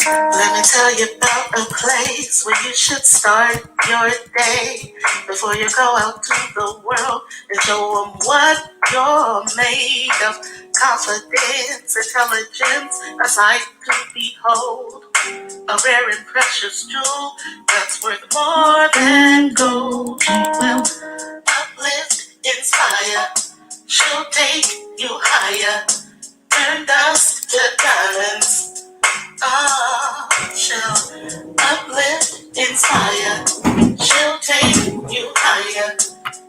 Let me tell you about a place where you should start your day before you go out to the world and show them what you're made of. Confidence, intelligence, a sight to behold. A rare and precious jewel that's worth more than gold. Well, uplift, inspire, she'll take you higher. Turn dust to diamonds. She'll uplift, inspire. She'll take you higher.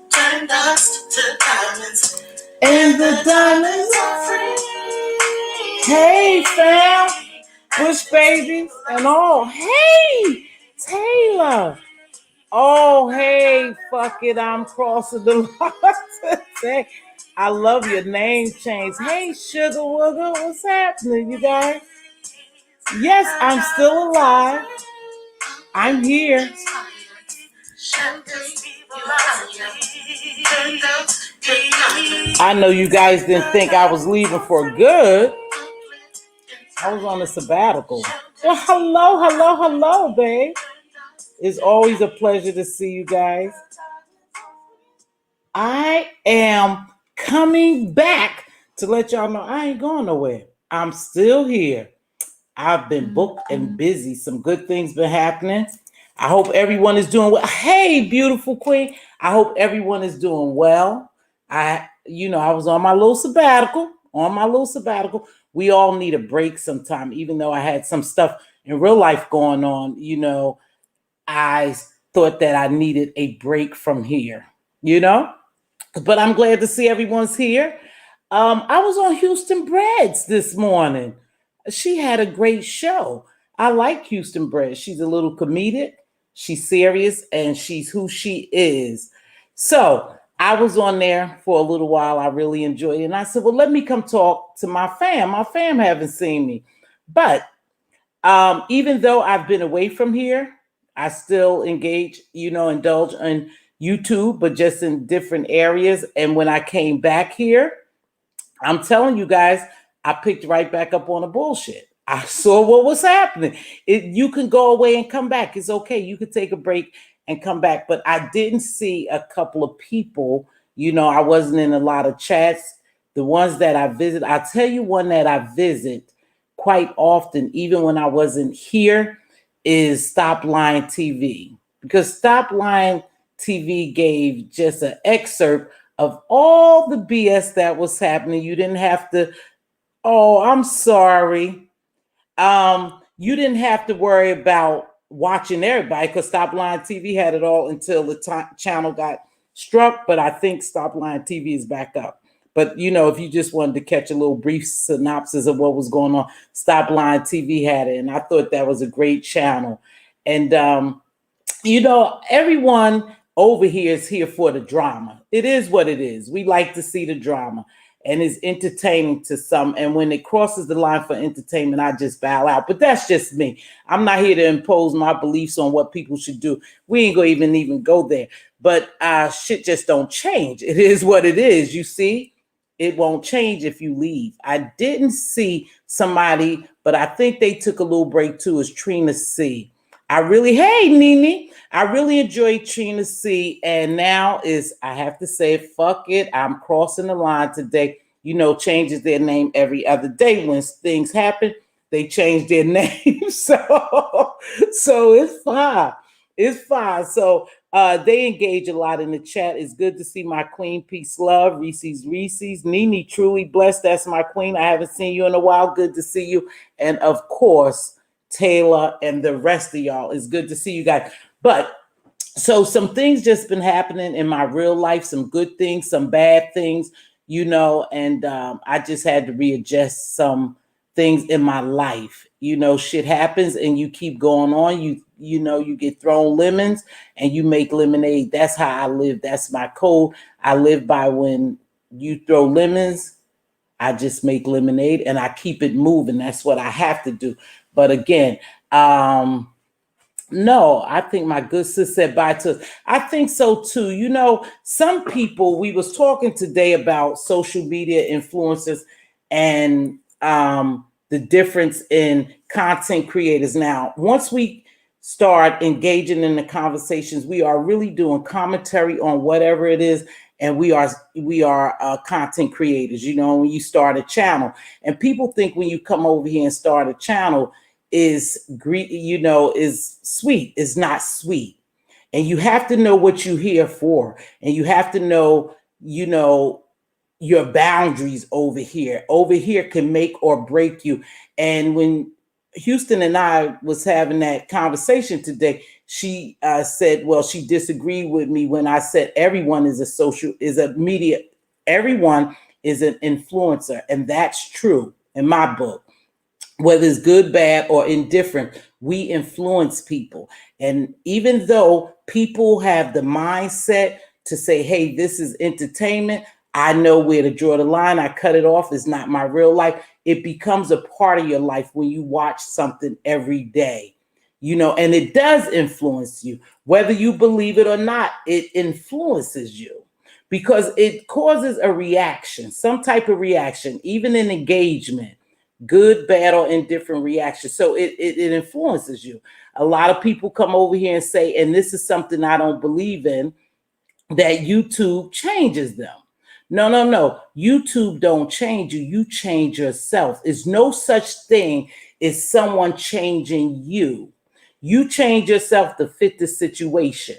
Turn dust to diamonds. And the diamonds are free. Hey, fam. Bush babies and all. Hey, Taylor. Oh, hey, fuck it. I'm crossing the line today. I love your name change. Hey, Sugar Wooger. What's happening, you guys? Yes, I'm still alive. I'm here. I know you guys didn't think I was leaving for good. I was on a sabbatical. Well, hello, babe. It's always a pleasure to see you guys. I am coming back to let y'all know I ain't going nowhere. I'm still here. I've been booked and busy. Some good things been happening. I hope everyone is doing well. Hey, beautiful queen. I hope everyone is doing well. I was on my little sabbatical. We all need a break sometime, even though I had some stuff in real life going on. I thought that I needed a break from here, but I'm glad to see everyone's here. I was on Houston Breads this morning. She had a great show. I like Houston Bread. She's a little comedic. She's serious, and she's who she is. So I was on there for a little while. I really enjoyed it. And I said, well, let me come talk to my fam. My fam haven't seen me. But even though I've been away from here, I still engage, indulge in YouTube, but just in different areas. And when I came back here, I'm telling you guys, I picked right back up on the bullshit. I saw what was happening. You can go away and come back. It's okay. You could take a break and come back. But I didn't see a couple of people. I wasn't in a lot of chats. The ones that I visit, I'll tell you one that I visit quite often, even when I wasn't here, is Stop Lying TV. Because Stop Lying TV gave just an excerpt of all the BS that was happening. You didn't have to, I'm sorry. You didn't have to worry about watching everybody because Stop Lying TV had it all until the channel got struck. But I think Stop Lying TV is back up. But, if you just wanted to catch a little brief synopsis of what was going on, Stop Lying TV had it. And I thought that was a great channel. And, everyone over here is here for the drama. It is what it is. We like to see the drama. And it's entertaining to some. And when it crosses the line for entertainment, I just bow out. But that's just me. I'm not here to impose my beliefs on what people should do. We ain't going to even go there. But shit just don't change. It is what it is. You see, it won't change if you leave. I didn't see somebody, but I think they took a little break too, is Trina C. Hey, Nene. I really enjoyed Trina C. And now I have to say, fuck it. I'm crossing the line today. Changes their name every other day. When things happen, they change their name. So it's fine. It's fine. So they engage a lot in the chat. It's good to see my queen. Peace, love. Reese's. Nene, truly blessed. That's my queen. I haven't seen you in a while. Good to see you. And of course, Taylor and the rest of y'all. It's good to see you guys. But so some things just been happening in my real life, some good things, some bad things, and I just had to readjust some things in my life. Shit happens and you keep going on. You get thrown lemons and you make lemonade. That's how I live. That's my code. I live by when you throw lemons, I just make lemonade and I keep it moving. That's what I have to do. But again, no, I think my good sis said bye to us. I think so too. Some people, we was talking today about social media influencers and the difference in content creators. Now, once we start engaging in the conversations, we are really doing commentary on whatever it is, and we are content creators. You know, when you start a channel, and people think when you come over here and start a channel is is sweet. It's not sweet, and you have to know what you're here for, and you have to know, your boundaries over here. Over here can make or break you. And when Houston and I was having that conversation today, she said, well, she disagreed with me when I said everyone is a media, everyone is an influencer. And that's true in my book. Whether it's good, bad, or indifferent, we influence people. And even though people have the mindset to say, hey, this is entertainment, I know where to draw the line. I cut it off. It's not my real life. It becomes a part of your life when you watch something every day, and it does influence you. Whether you believe it or not, it influences you because it causes a reaction, some type of reaction, even in engagement, good, bad, or indifferent reaction. So it influences you. A lot of people come over here and say, and this is something I don't believe in, that YouTube changes them. No. YouTube don't change you. You change yourself. There's no such thing as someone changing you. You change yourself to fit the situation.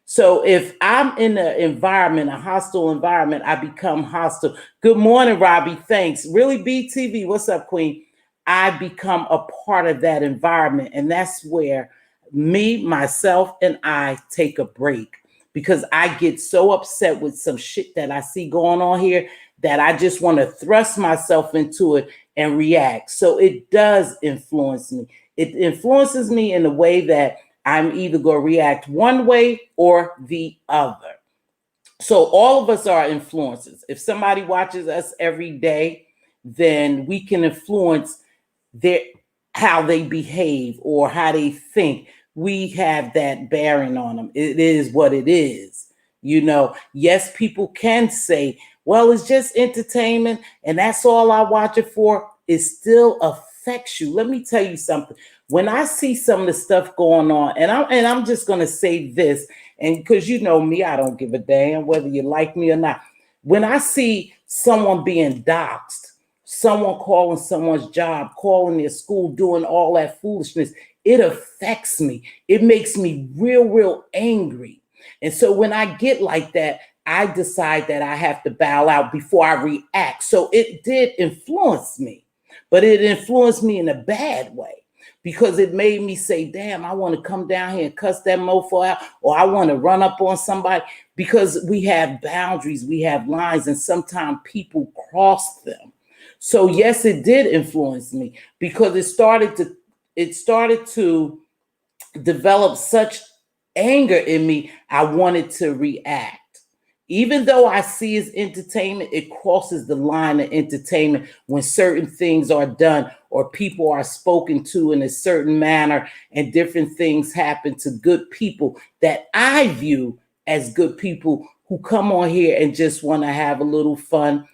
So if I'm in an environment, a hostile environment, I become hostile. Good morning, Robbie. Thanks. Really, BTV. What's up, Queen? I become a part of that environment. And that's where me, myself, and I take a break, because I get so upset with some shit that I see going on here that I just want to thrust myself into it and react. So it does influence me. It influences me in the way that I'm either going to react one way or the other. So all of us are influencers. If somebody watches us every day, then we can influence how they behave or how they think. We have that bearing on them. It is what it is. Yes, people can say, well, it's just entertainment and that's all I watch it for. It still affects you. Let me tell you something. When I see some of the stuff going on, and I'm just going to say this, and because you know me, I don't give a damn whether you like me or not. When I see someone being doxxed, someone calling someone's job, calling their school, doing all that foolishness, it affects me. It makes me real, real angry. And so when I get like that, I decide that I have to bow out before I react. So it did influence me, but it influenced me in a bad way, because it made me say, damn, I want to come down here and cuss that mofo out, or I want to run up on somebody, because we have boundaries, we have lines, and sometimes people cross them. So yes, it did influence me, because it started to develop such anger in me. I wanted to react. Even though I see as entertainment, it crosses the line of entertainment when certain things are done or people are spoken to in a certain manner, and different things happen to good people that I view as good people who come on here and just want to have a little fun,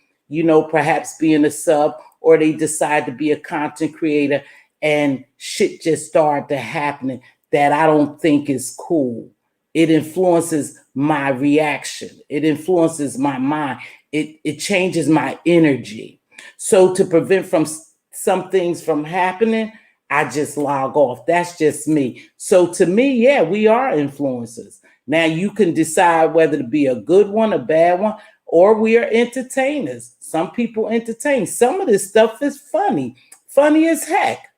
perhaps being a sub, or they decide to be a content creator, and shit just started to happening that I don't think is cool. It influences my reaction. It influences my mind. It changes my energy. So to prevent from some things from happening, I just log off. That's just me. So to me, yeah, we are influencers. Now you can decide whether to be a good one, a bad one, or we are entertainers. Some people entertain. Some of this stuff is funny as heck.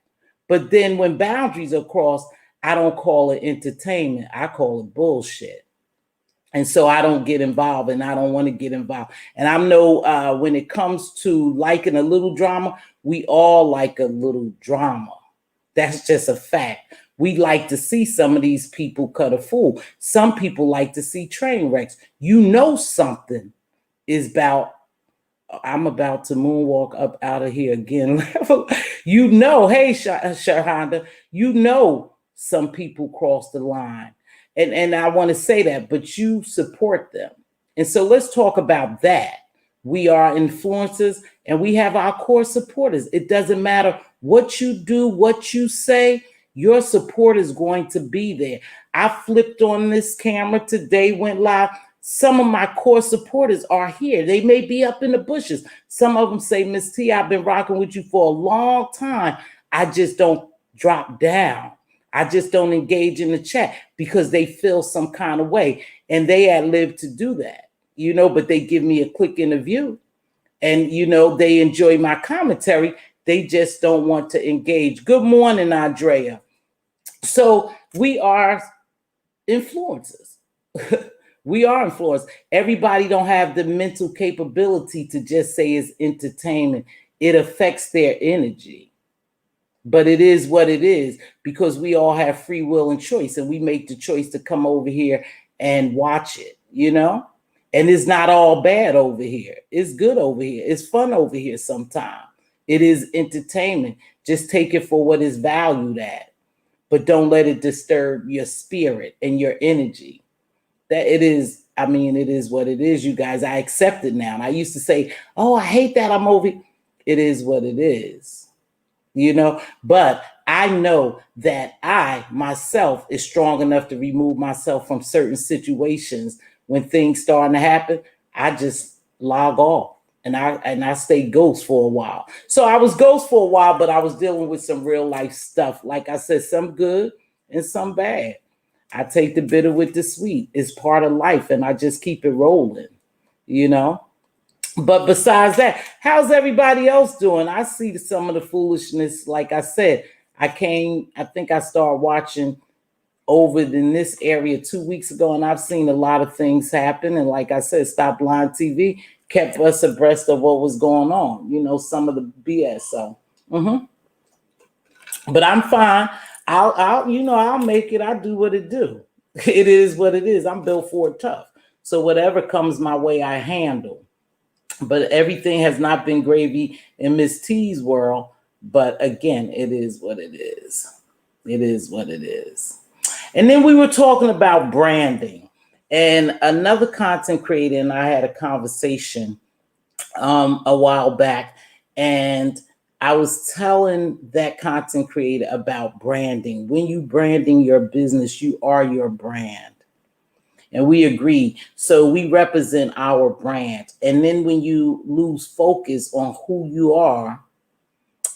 But then when boundaries are crossed, I don't call it entertainment. I call it bullshit. And so I don't get involved, and I don't want to get involved. And I know when it comes to liking a little drama, we all like a little drama. That's just a fact. We like to see some of these people cut a fool. Some people like to see train wrecks. Something is about, I'm about to moonwalk up out of here again. Hey, Shahanda, some people cross the line. And I want to say that, but you support them. And so let's talk about that. We are influencers, and we have our core supporters. It doesn't matter What you do, what you say, your support is going to be there. I flipped on this camera today, went live. Some of my core supporters are here. They may be up in the bushes. Some of them say, Miss T, I've been rocking with you for a long time. I just don't drop down. I just don't engage in the chat because they feel some kind of way. And they had lived to do that, but they give me a quick interview and, they enjoy my commentary. They just don't want to engage. Good morning, Andrea. So we are influencers. We are influenced. Everybody don't have the mental capability to just say it's entertainment. It affects their energy. But it is what it is because we all have free will and choice, and we make the choice to come over here and watch it, And it's not all bad over here. It's good over here. It's fun over here sometimes. It is entertainment. Just take it for what it's valued at. But don't let it disturb your spirit and your energy. That it is what it is, you guys. I accept it now. And I used to say, oh, I hate that I'm over. It is what it is, But I know that I, myself, is strong enough to remove myself from certain situations. When things starting to happen, I just log off. And I stay ghost for a while. So I was ghost for a while, but I was dealing with some real life stuff. Like I said, some good and some bad. I take the bitter with the sweet. It's part of life, and I just keep it rolling, But besides that, how's everybody else doing? I see some of the foolishness. Like I said, I think I started watching over in this area 2 weeks ago, and I've seen a lot of things happen. And like I said, Stop Line TV kept us abreast of what was going on, some of the BS. So, but I'm fine. I'll make it. I do what it do. It is what it is. I'm built for it tough. So whatever comes my way, I handle. But everything has not been gravy in Miss T's world. But again, it is what it is. It is what it is. And then we were talking about branding. And another content creator and I had a conversation a while back. And I was telling that content creator about branding. When you branding your business, you are your brand. And we agree. So we represent our brand. And then when you lose focus on who you are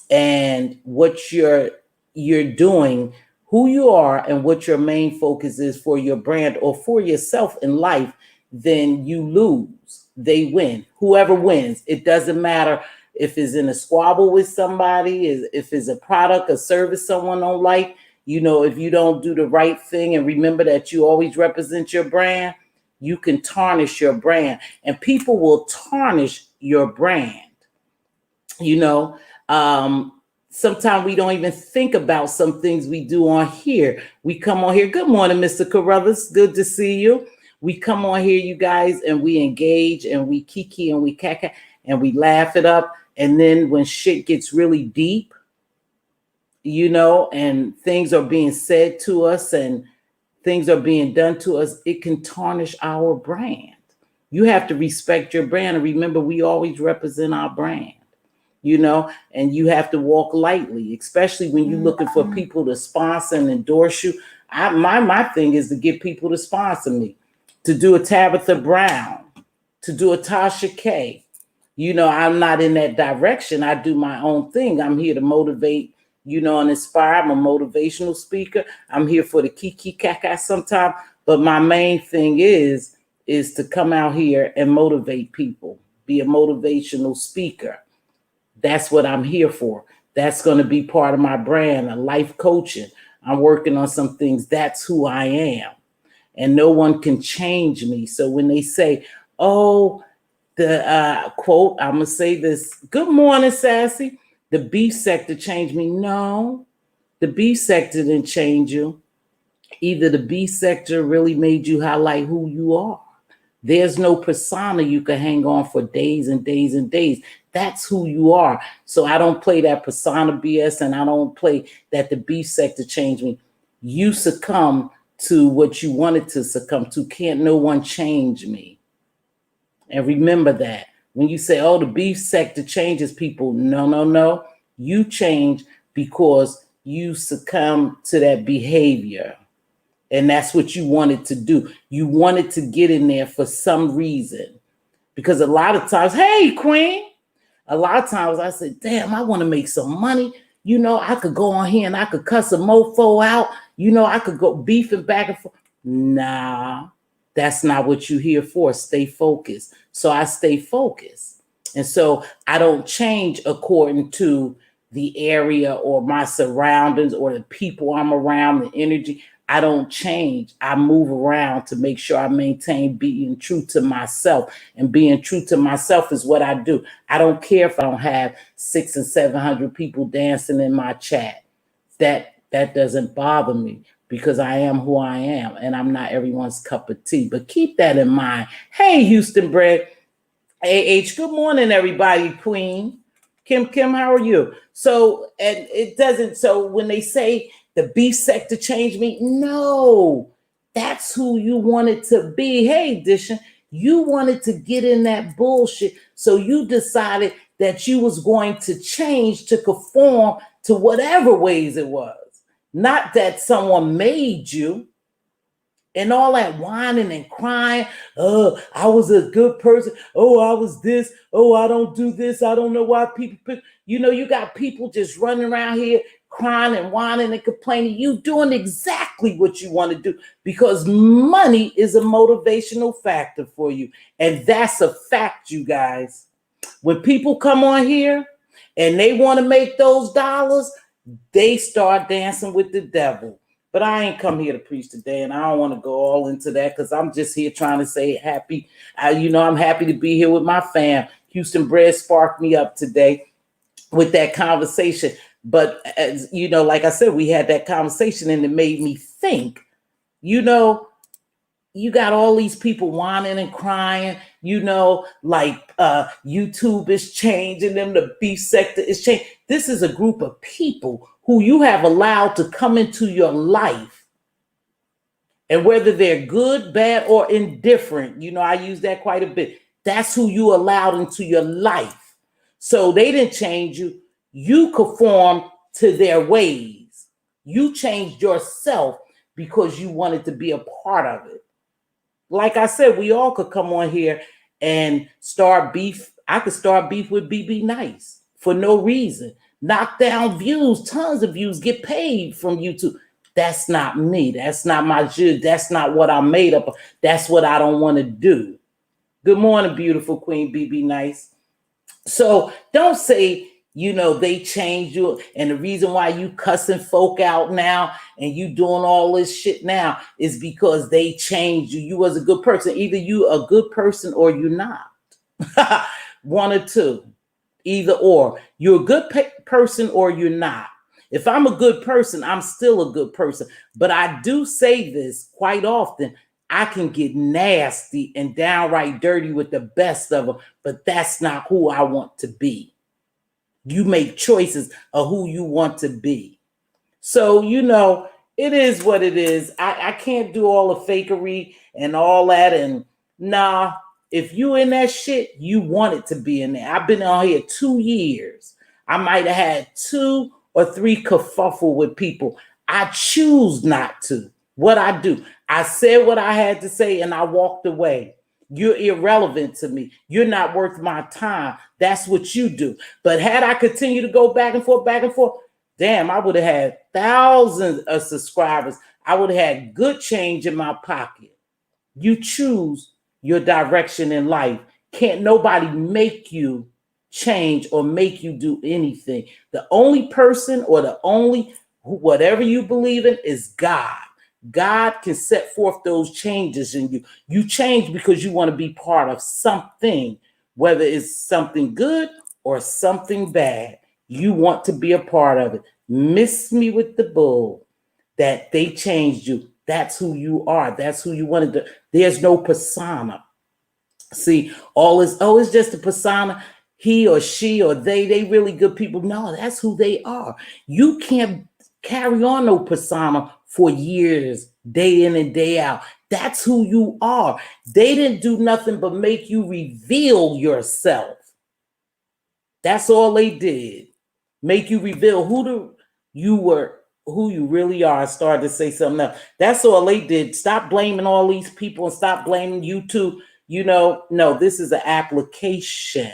and what you're doing, who you are and what your main focus is for your brand or for yourself in life, then you lose. They win. Whoever wins. It doesn't matter if it's in a squabble with somebody, if it's a product, a service someone don't like. If you don't do the right thing and remember that you always represent your brand, you can tarnish your brand. And people will tarnish your brand. Sometimes we don't even think about some things we do on here. We come on here. Good morning, Mr. Carruthers. Good to see you. We come on here, you guys, and we engage and we kiki and we kaka and we laugh it up. And then when shit gets really deep, and things are being said to us and things are being done to us, it can tarnish our brand. You have to respect your brand. And remember, we always represent our brand. And you have to walk lightly, especially when you're looking for people to sponsor and endorse you. My thing is to get people to sponsor me, to do a Tabitha Brown, to do a Tasha K. I'm not in that direction. I do my own thing. I'm here to motivate, and inspire. I'm a motivational speaker. I'm here for the kiki kaka sometimes. But my main thing is to come out here and motivate people, be a motivational speaker. That's what I'm here for. That's going to be part of my brand, a life coaching. I'm working on some things. That's who I am. And no one can change me. So when they say, oh, the quote, I'm going to say this. Good morning, Sassy. The beef sector changed me. No, the beef sector didn't change you. Either the beef sector really made you highlight who you are. There's no persona you can hang on for days and days and days. That's who you are. So I don't play that persona BS, and I don't play that the beef sector changed me. You succumb to what you wanted to succumb to. Can't no one change me. And remember that. When you say, oh, the beef sector changes people. No. You change because you succumb to that behavior. And that's what you wanted to do. You wanted to get in there for some reason. Because a lot of times, hey, Queen, a lot of times I said, damn, I want to make some money. I could go on here and I could cuss a mofo out. I could go beefing back and forth. Nah, that's not what you're here for. Stay focused. So I stay focused. And so I don't change according to the area or my surroundings or the people I'm around, the energy. I don't change. I move around to make sure I maintain being true to myself. And being true to myself is what I do. I don't care if I don't have 600 and 700 people dancing in my chat. That doesn't bother me because I am who I am and I'm not everyone's cup of tea. But keep that in mind. Hey, Houston Bread. good morning, everybody, Queen. Kim, how are you? So, and it doesn't, so when they say the beef sector changed me, no, that's who you wanted to be. Hey, Dishin, you wanted to get in that bullshit. So you decided that you was going to change to conform to whatever ways it was. Not that someone made you. And all that whining and crying. Oh, I was a good person. Oh, I was this. Oh, I don't do this. I don't know why people pick. You got people just running around here crying and whining and complaining. You doing exactly what you want to do because money is a motivational factor for you. And that's a fact, you guys. When people come on here and they want to make those dollars, they start dancing with the devil. But I ain't come here to preach today, and I don't want to go all into that because I'm just here trying to say happy. I'm happy to be here with my fam. Houston Bread sparked me up today with that conversation. But as like I said, we had that conversation, and it made me think. You got all these people whining and crying. Like YouTube is changing them. The beef sector is changing. This is a group of people who you have allowed to come into your life. And whether they're good, bad, or indifferent, I use that quite a bit. That's who you allowed into your life. So they didn't change you. You conformed to their ways. You changed yourself because you wanted to be a part of it. Like I said, we all could come on here and start beef. I could start beef with BB Nice for no reason. Knock down views, tons of views, get paid from YouTube. That's not me. That's not my judge. That's not what I'm made up of. That's what I don't want to do. Good morning, beautiful Queen BB Nice. So don't say, they changed you. And the reason why you cussing folk out now and you doing all this shit now is because they changed you. You was a good person. Either you a good person or you're not. One or two. Either or. You're a good person or you're not. If I'm a good person, I'm still a good person. But I do say this quite often. I can get nasty and downright dirty with the best of them, but that's not who I want to be. You make choices of who you want to be. So, it is what it is. I can't do all the fakery and all that. And nah, if you in that shit, you want it to be in there. I've been on here 2 years. I might have had 2 or 3 kerfuffle with people. I choose not to. What I do, I said what I had to say and I walked away. You're irrelevant to me. You're not worth my time. That's what you do. But had I continued to go back and forth, damn, I would have had thousands of subscribers. I would have had good change in my pocket. You choose your direction in life. Can't nobody make you change or make you do anything. The only person or whatever you believe in is God. God can set forth those changes in you. You change because you want to be part of something, whether it's something good or something bad. You want to be a part of it. Miss me with the bull that they changed you. That's who you are. That's who you wanted to. There's no persona. See, it's just a persona. He or she or they really good people. No, that's who they are. You can't carry on no persona for years, day in and day out. That's who you are. They didn't do nothing but make you reveal yourself. That's all they did. make you reveal who you really are, and start to say something else. That's all they did. Stop blaming all these people and stop blaming YouTube. No, this is an application.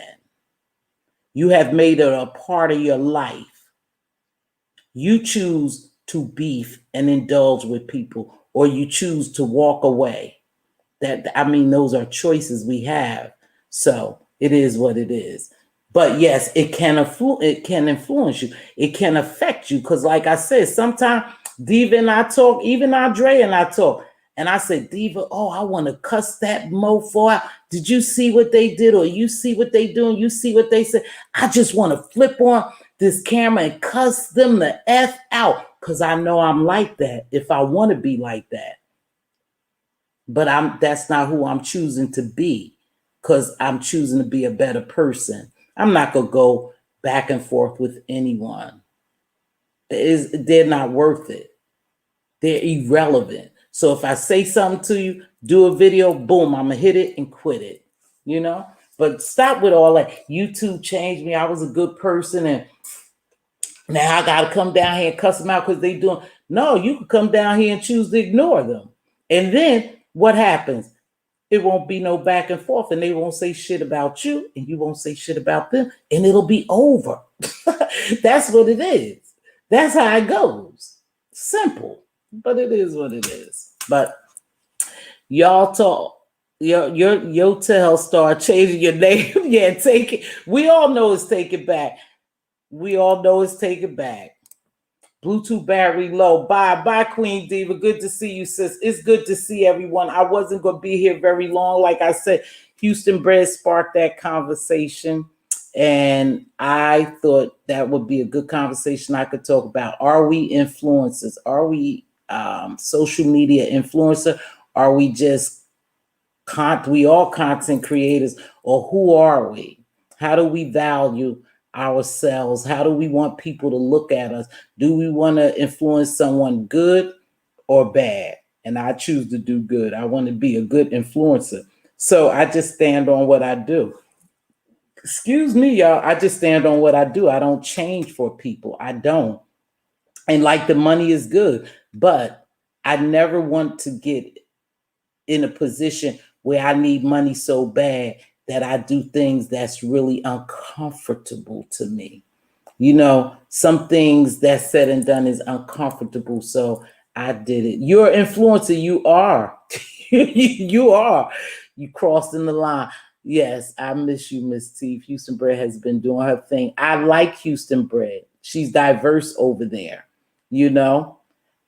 You have made it a part of your life. You choose to beef and indulge with people, or you choose to walk away. Those are choices we have. So it is what it is. But yes, it can influence you. It can affect you. Because like I said, sometimes Diva and I talk, even Andre and I talk. And I said, Diva, I want to cuss that mofo out. Did you see what they did? Or you see what they doing? You see what they said? I just want to flip on this camera and cuss them the F out. Because I know I'm like that if I want to be like that. But that's not who I'm choosing to be, because I'm choosing to be a better person. I'm not going to go back and forth with anyone. They're not worth it. They're irrelevant. So if I say something to you, do a video, boom, I'm going to hit it and quit it, But stop with all that. YouTube changed me. I was a good person, and now I got to come down here and cuss them out because they doing. No, you can come down here and choose to ignore them. And then what happens? It won't be no back and forth, and they won't say shit about you, and you won't say shit about them, and it'll be over. That's what it is. That's how it goes. Simple, but it is what it is. But y'all talk. Your tail start changing your name. Yeah, take it. We all know it's take it back. Bluetooth battery low. Bye, Queen Diva. Good to see you, sis. It's good to see everyone. I wasn't going to be here very long. Like I said, Houston Bread sparked that conversation, and I thought that would be a good conversation I could talk about. Are we influencers? Are we social media influencer? Are we just we all content creators, or who are we? How do we value ourselves? How do we want people to look at us? Do we want to influence someone good or bad? And I choose to do good. I want to be a good influencer. So I just stand on what I do. Excuse me, y'all. I just stand on what I do. I don't change for people. I don't. And like, the money is good, but I never want to get in a position where I need money so bad that I do things that's really uncomfortable to me. Some things that's said and done is uncomfortable. So I did it. You're an influencer. You are. You are. You crossed in the line. Yes, I miss you, Miss T. Houston Bread has been doing her thing. I like Houston Bread. She's diverse over there,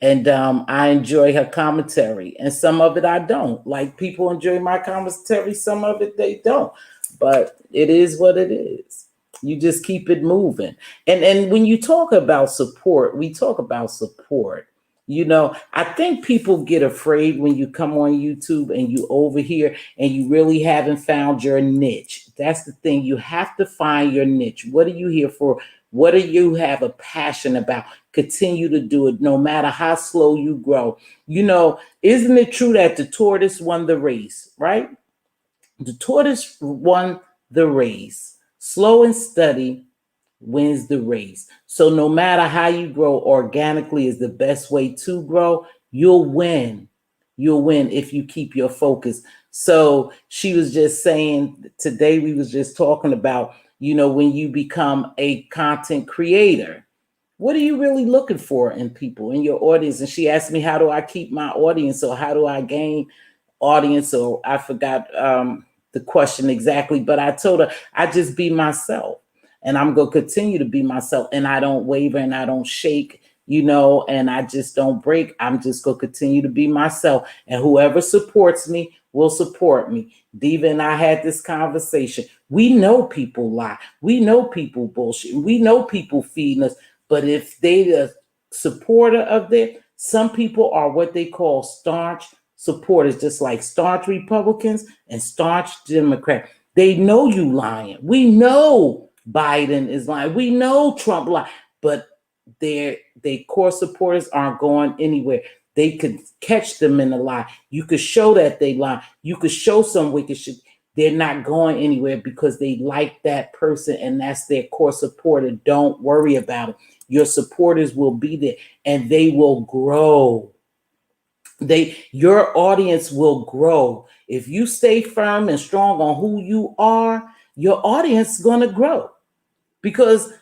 And I enjoy her commentary, and some of it I don't. Like, people enjoy my commentary, some of it they don't. But it is what it is. You just keep it moving. And when you talk about support, we talk about support. I think people get afraid when you come on YouTube and you over here and you really haven't found your niche. That's the thing. You have to find your niche. What are you here for? What do you have a passion about? Continue to do it no matter how slow you grow. Isn't it true that the tortoise won the race, right? The tortoise won the race. Slow and steady wins the race. So no matter how you grow, organically is the best way to grow. You'll win. You'll win if you keep your focus. So she was just saying today, we was just talking about, when you become a content creator, what are you really looking for in people, in your audience? And she asked me, how do I keep my audience, or how do I gain audience? Or I forgot the question exactly, but I told her, I just be myself, and I'm going to continue to be myself, and I don't waver and I don't shake, and I just don't break. I'm just going to continue to be myself, and whoever supports me will support me. Diva and I had this conversation. We know people lie. We know people bullshit. We know people feeding us. But if they're a supporter of that, some people are what they call staunch supporters, just like staunch Republicans and staunch Democrats. They know you lying. We know Biden is lying. We know Trump lying. But their core supporters aren't going anywhere. They could catch them in a lie. You could show that they lie. You could show some wicked shit. They're not going anywhere because they like that person and that's their core supporter. Don't worry about it. Your supporters will be there and they will grow. Your audience will grow. If you stay firm and strong on who you are, your audience is going to grow because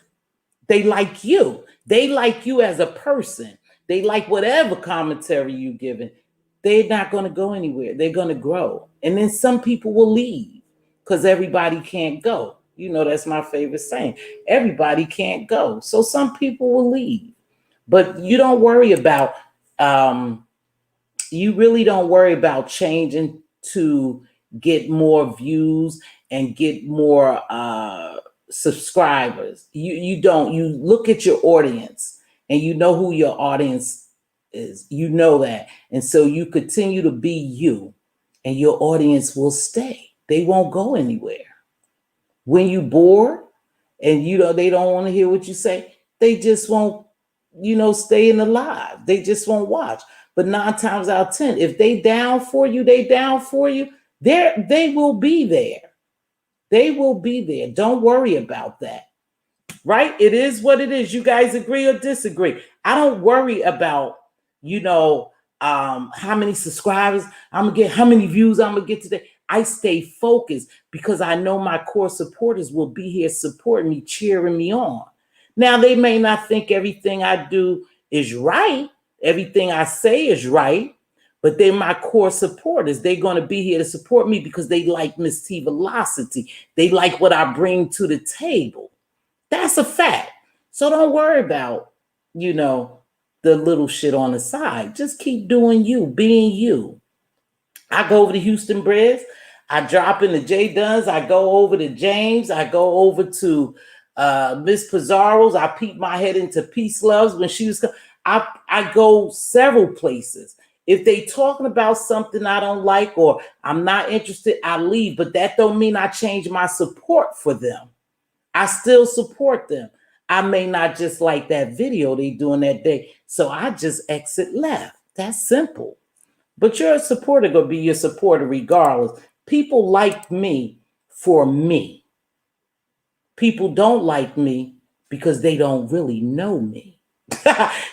they like you. They like you as a person. They like whatever commentary you giving. They're not going to go anywhere. They're going to grow. And then some people will leave because everybody can't go. You know, that's my favorite saying. Everybody can't go. So some people will leave. But you don't worry about you really don't worry about changing to get more views and get more subscribers. You don't. You look at your audience and you know who your audience is. You know that. And so you continue to be you and your audience will stay. They won't go anywhere. When you bored and you know they don't want to hear what you say, they just won't, stay in the live. They just won't watch. But 9 times out of 10, if they down for you, they down for you. They will be there. They will be there. Don't worry about that. Right? It is what it is. You guys agree or disagree? I don't worry about, how many subscribers I'm gonna get, how many views I'm gonna get today. I stay focused because I know my core supporters will be here supporting me, cheering me on. Now, they may not think everything I do is right, everything I say is right, but they're my core supporters. They're going to be here to support me because they like Mz.Teavalocity. They like what I bring to the table. That's a fact. So don't worry about, the little shit on the side. Just keep doing you, being you. I go over to Houston Breads. I drop into J Dunn's. I go over to James. I go over to Miss Pizarro's. I peep my head into Peace Loves when she was. I go several places. If they talking about something I don't like or I'm not interested, I leave. But that don't mean I change my support for them. I still support them. I may not just like that video they doing that day, so I just exit left. That's simple. But your supporter gonna be your supporter regardless. People like me for me. People don't like me because they don't really know me.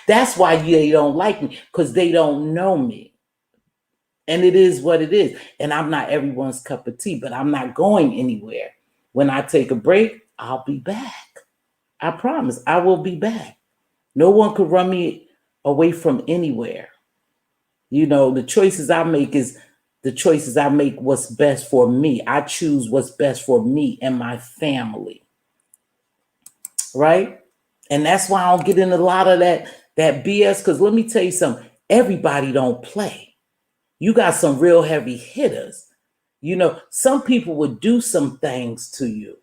That's why they don't like me, because they don't know me. And it is what it is. And I'm not everyone's cup of tea, but I'm not going anywhere. When I take a break, I'll be back. I promise I will be back. No one could run me away from anywhere. The choices I make is the choices I make what's best for me. I choose what's best for me and my family. Right? And that's why I don't get in a lot of that BS. Because let me tell you something. Everybody don't play. You got some real heavy hitters. Some people would do some things to you.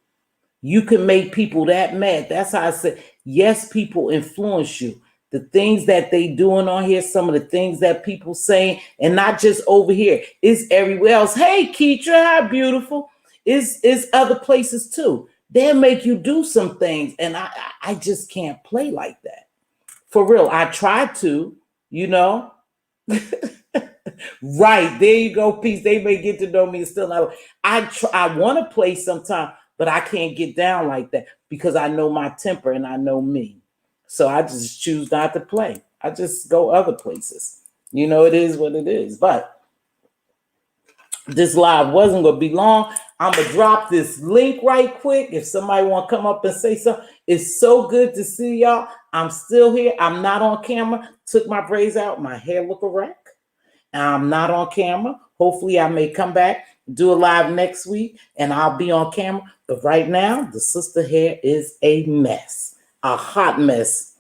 You can make people that mad. That's how I said, yes, people influence you. The things that they doing on here, some of the things that people saying, and not just over here, it's everywhere else. Hey, Keitra, how beautiful. It's other places too. They'll make you do some things, and I just can't play like that. For real, I try to, Right, there you go, Peace. They may get to know me and still not. I want to play sometime, but I can't get down like that because I know my temper and I know me. So I just choose not to play. I just go other places. It is what it is. But this live wasn't going to be long. I'm going to drop this link right quick. If somebody want to come up and say something, it's so good to see y'all. I'm still here. I'm not on camera. Took my braids out. My hair look a wreck. I'm not on camera. Hopefully I may come back, do a live next week, and I'll be on camera. But right now, the sister hair is a mess, a hot mess.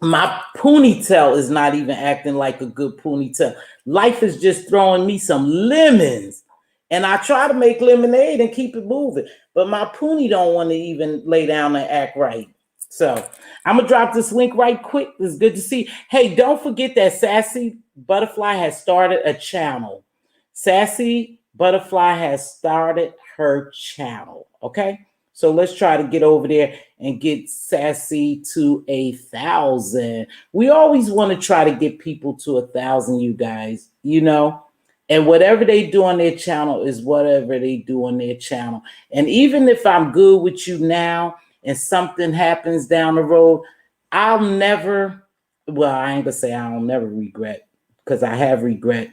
My ponytail is not even acting like a good ponytail. Life is just throwing me some lemons. And I try to make lemonade and keep it moving. But my pony don't want to even lay down and act right. So I'm going to drop this link right quick. It's good to see. Hey, don't forget that Sassy Butterfly has started a channel. Sassy Butterfly has started her channel. Okay. So let's try to get over there and get Sassy to 1,000. We always want to try to get people to 1,000, you guys, And whatever they do on their channel is whatever they do on their channel. And even if I'm good with you now and something happens down the road, I'll never, well, I ain't gonna say I'll never regret, because I have regret.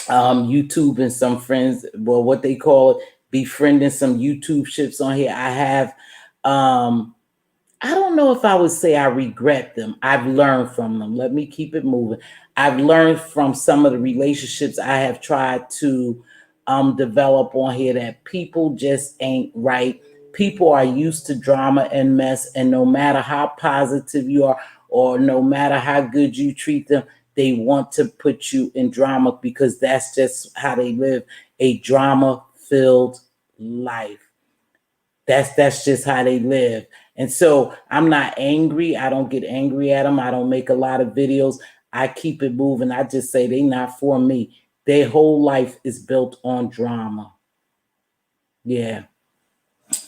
YouTube and some friends, well, what they call it, befriending some YouTube ships on here. I have, I don't know if I would say I regret them. I've learned from them. Let me keep it moving. I've learned from some of the relationships I have tried to develop on here that people just ain't right. People are used to drama and mess, and no matter how positive you are, or no matter how good you treat them, they want to put you in drama because that's just how they live a drama-filled life. That's just how they live. And so I'm not angry. I don't get angry at them. I don't make a lot of videos. I keep it moving. I just say they not for me. Their whole life is built on drama. Yeah.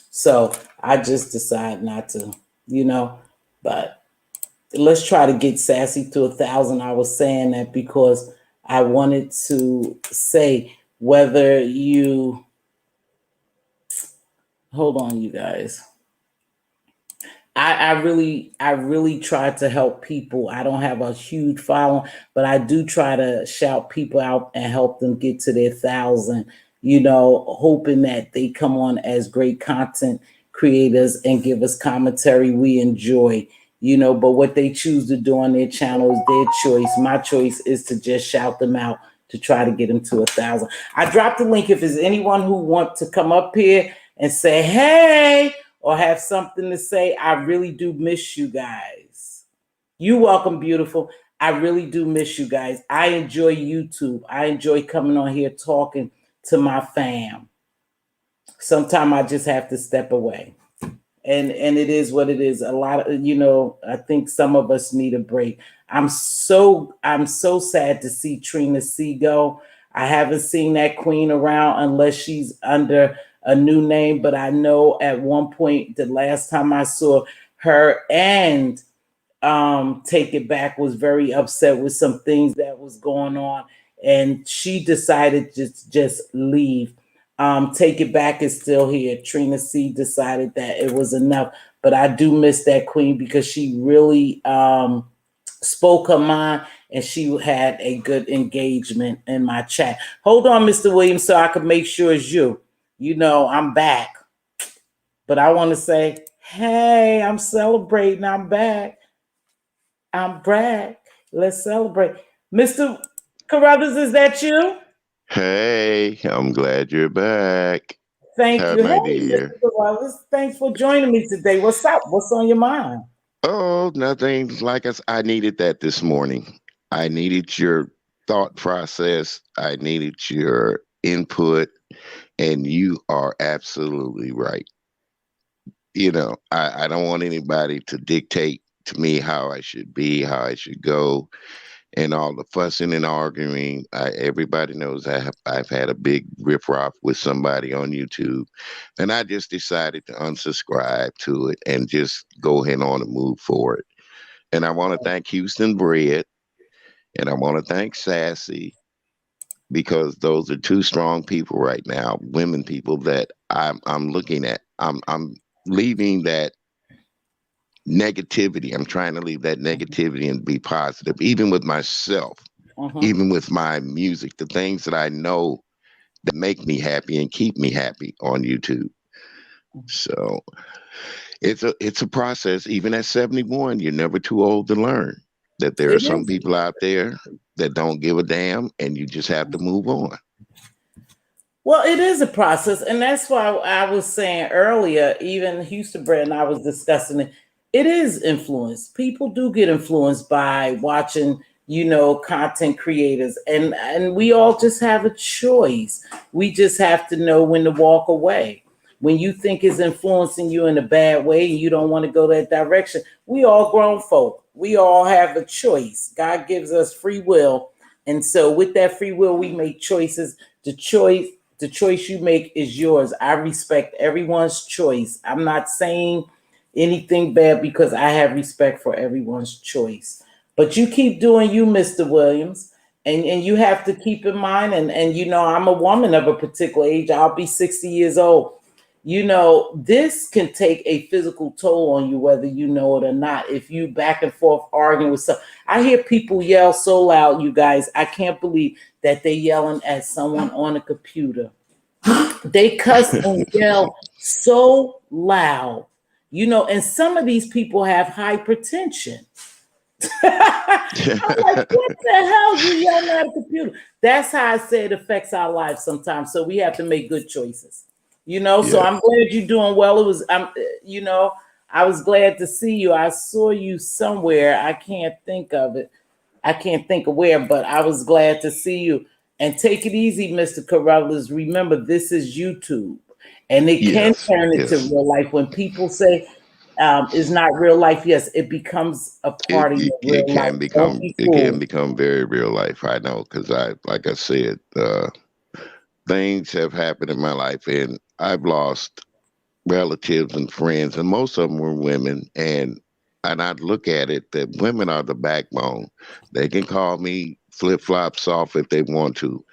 So I just decide not to, but let's try to get sassy to 1,000. I was saying that because I wanted to say whether you, hold on, you guys. I really try to help people. I don't have a huge following, but I do try to shout people out and help them get to their 1,000, hoping that they come on as great content creators and give us commentary we enjoy, but what they choose to do on their channel is their choice. My choice is to just shout them out to try to get them to 1,000. I dropped the link if there's anyone who want to come up here and say, hey, or have something to say. I really do miss you guys. You welcome, beautiful. I really do miss you guys. I enjoy YouTube. I enjoy coming on here talking to my fam. Sometimes I just have to step away. And it is what it is. A lot of, I think some of us need a break. I'm so sad to see Trina C go. I haven't seen that queen around unless she's under a new name, but I know at one point, the last time I saw her and Take It Back was very upset with some things that was going on, and she decided to just leave. Take It Back is still here. Trina C decided that it was enough, but I do miss that queen because she really spoke her mind and she had a good engagement in my chat. Hold on, Mr. Williams, so I can make sure it's you. I'm back. But I want to say, hey, I'm celebrating. I'm back. I'm back. Let's celebrate. Mr. Carruthers, is that you? Hey, I'm glad you're back. Thank Hi, you. my Hey, Mr. dear. Carruthers, thanks for joining me today. What's up? What's on your mind? Oh, nothing like us. I needed that this morning. I needed your thought process. I needed your input, and you are absolutely right. I don't want anybody to dictate to me how I should be, how I should go, and all the fussing and arguing. Everybody knows I've had a big riff-raff with somebody on YouTube, and I just decided to unsubscribe to it and just go ahead on and move forward. And I want to thank Houston Bread, and I want to thank Sassy, because those are two strong people right now, women people that I'm looking at. I'm leaving that negativity. I'm trying to leave that negativity and be positive, even with myself, even with my music, the things that I know that make me happy and keep me happy on YouTube. So it's a process. Even at 71, you're never too old to learn that there are It some is. people out there that don't give a damn, and you just have to move on. Well, it is a process, and that's why I was saying earlier, even Houston Brett and I was discussing it. It is influence. People do get influenced by watching, content creators, and we all just have a choice. We just have to know when to walk away. When you think it's influencing you in a bad way and you don't want to go that direction, we all grown folk. We all have a choice. God gives us free will, and so with that free will, we make choices. The choice you make is yours. I respect everyone's choice. I'm not saying anything bad because I have respect for everyone's choice. But you keep doing you, Mr. Williams. And you have to keep in mind, and you know, I'm a woman of a particular age. I'll be 60 years old. You know, this can take a physical toll on you, whether you know it or not. If you back and forth arguing with some, I hear people yell so loud, you guys. I can't believe that they yelling at someone on a computer. They cuss and yell so loud, you know, and some of these people have hypertension. I'm like, what the hell you yelling at a computer? That's how I say it affects our lives sometimes. So we have to make good choices, you know. So Yeah. I'm glad you're doing well. It was, you know, I was glad to see you. I saw you somewhere. I can't think of it. I can't think of where, but I was glad to see you. And take it easy, Mr. Carruthers. Remember, this is YouTube, and it can Yes. turn into Yes. real life when people say is not real life. Yes, it becomes a It, part of it your it real life. can Don't become be it can fooled. become very real life. I know because like I said, things have happened in my life, and I've lost relatives and friends, and most of them were women. And I look at it that women are the backbone. They can call me flip flop soft if they want to.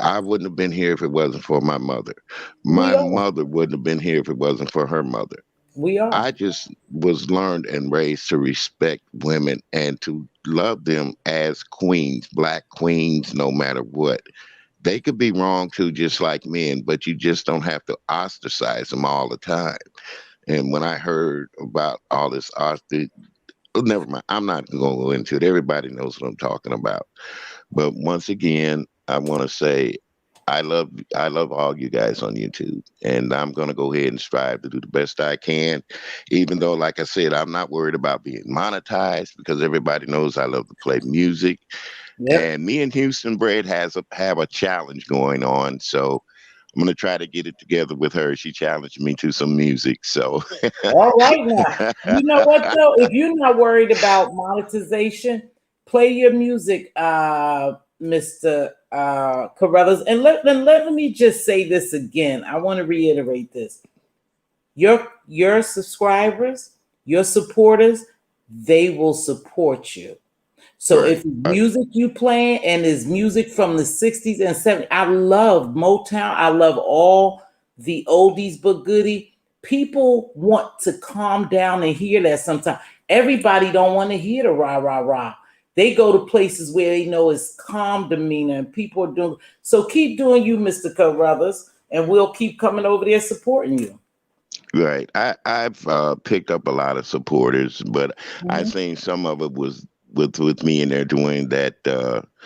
I wouldn't have been here if it wasn't for my mother. We My are. mother wouldn't have been here if it wasn't for her mother. We are. I just was learned and raised to respect women and to love them as queens, black queens, no matter what. They could be wrong too, just like men, but you just don't have to ostracize them all the time. And when I heard about all this, never mind. I'm not going to go into it. Everybody knows what I'm talking about. But once again, I want to say I love all you guys on YouTube, and I'm going to go ahead and strive to do the best I can. Even though, like I said, I'm not worried about being monetized because everybody knows I love to play music. Yep. And me and Houston Bread have a challenge going on, so I'm going to try to get it together with her. She challenged me to some music, so All right now. You know what though? If you're not worried about monetization, play your music, Mr. Carruthers. And let me just say this again. I want to reiterate this. Your subscribers, your supporters, they will support you. So right. if music you playing and is music from the 60s and 70s, I love Motown. I love all the oldies but goodie. People want to calm down and hear that sometimes. Everybody don't want to hear the rah rah rah. They go to places where they know it's calm demeanor and people are doing so keep doing you, Mr. Carruthers, and we'll keep coming over there supporting you. Right. I've picked up a lot of supporters, but I Mhm. seen some of it was with me in there doing that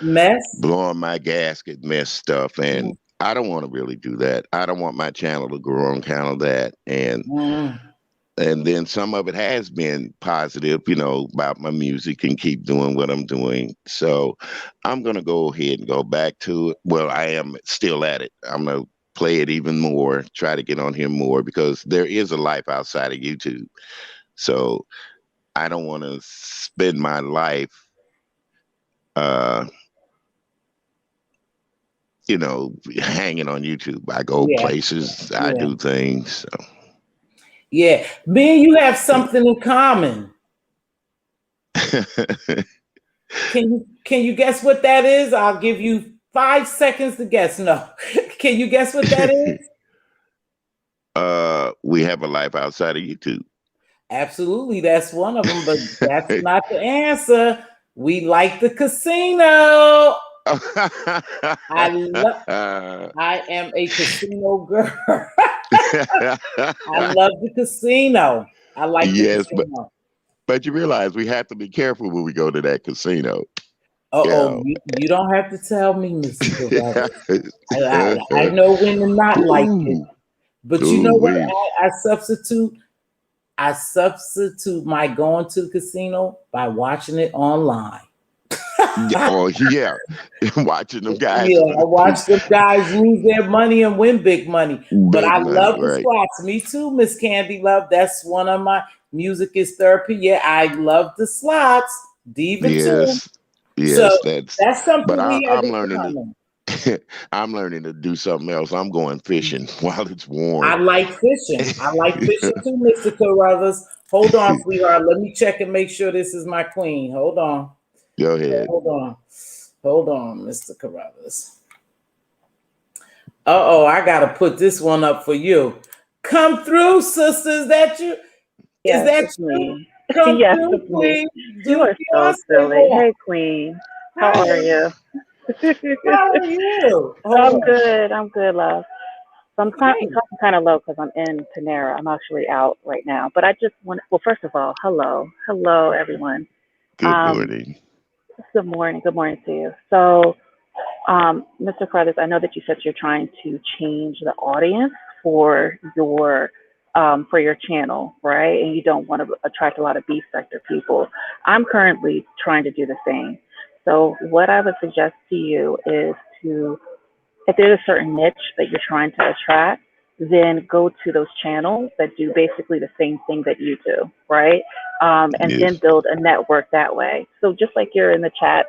Mess. blowing my gasket mess stuff, and I don't want to really do that. I don't want my channel to grow on account of that, Mhm. and then some of it has been positive, about my music and keep doing what I'm doing. So I'm gonna go ahead and go back to it. Well, I am still at it. I'm gonna play it even more, try to get on here more because there is a life outside of YouTube. So I don't want to spend my life, uh, hanging on YouTube. I go Yeah. places, I Yeah. do things. Yeah. Me and you have something in common. So. Can you guess what that is? I'll give you 5 seconds to guess. No. Can you guess what that is? We have a life outside of YouTube. Absolutely, that's one of them, but that's not the answer. We like the casino. I love I am a casino girl. I love the casino. I like the Yes, casino. but you realize we have to be careful when we go to that casino. Uh-oh, Yeah. you don't have to tell me, Mr. Carruthers. I know when to not like it. Ooh, But you know ooh, what? wee. I substitute my going to the casino by watching it online. Oh yeah, watching them guys Yeah, I watch the guys lose their money and win big money. But big I money, love the right? slots. Me too, Miss Candy Love. That's one of my music is therapy. Yeah, I love the slots. Diva too. Yes, So yes. That's. that's But something we have I'm in learning common. to. I'm learning to do something else. I'm going fishing while it's I warm. like fishing. I like fishing too, Mr. Carruthers. Hold on, sweetheart. Let me check and make sure this is my queen. Hold on. Go ahead. Hold on. Hold on, Mr. Carruthers. Uh-oh, I gotta put this one up for you. Come through, sister. Is that you? Is Yes, that it's you? me. Come Yes, through, it's me. please. You Do are so Beyonce silly. more. Hey, Queen. How Hi. are you? How are you? Hold I'm on. good. I'm good, love. So I'm Okay. talking kind of low because I'm in Panera. I'm actually out right now. But I just want, well, first of all, hello. Hello, everyone. Good Um, morning. Good morning. Good morning to you. So, Mr. Carlos, I know that you said you're trying to change the audience for your channel, right? And you don't want to attract a lot of beef sector people. I'm currently trying to do the same. So, what I would suggest to you is to, if there's a certain niche that you're trying to attract, then go to those channels that do basically the same thing that you do, right? And then Yes. build a network that way. So just like you're in the chat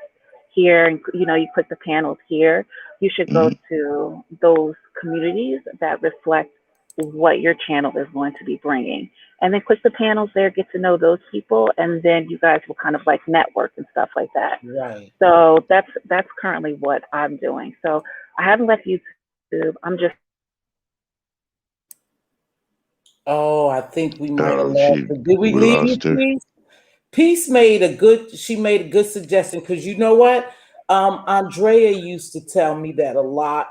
here, and you click the panels here, you should go Mhm. to those communities that reflect what your channel is going to be bringing, and then click the panels there, get to know those people, and then you guys will kind of like network and stuff like that. Right. So that's currently what I'm doing. So I haven't left YouTube. I'm just Oh, I think we might have Oh, lost her. Did we we leave you, lost her. please? Peace made a good. She made a good suggestion because you know what? Andrea used to tell me that a lot.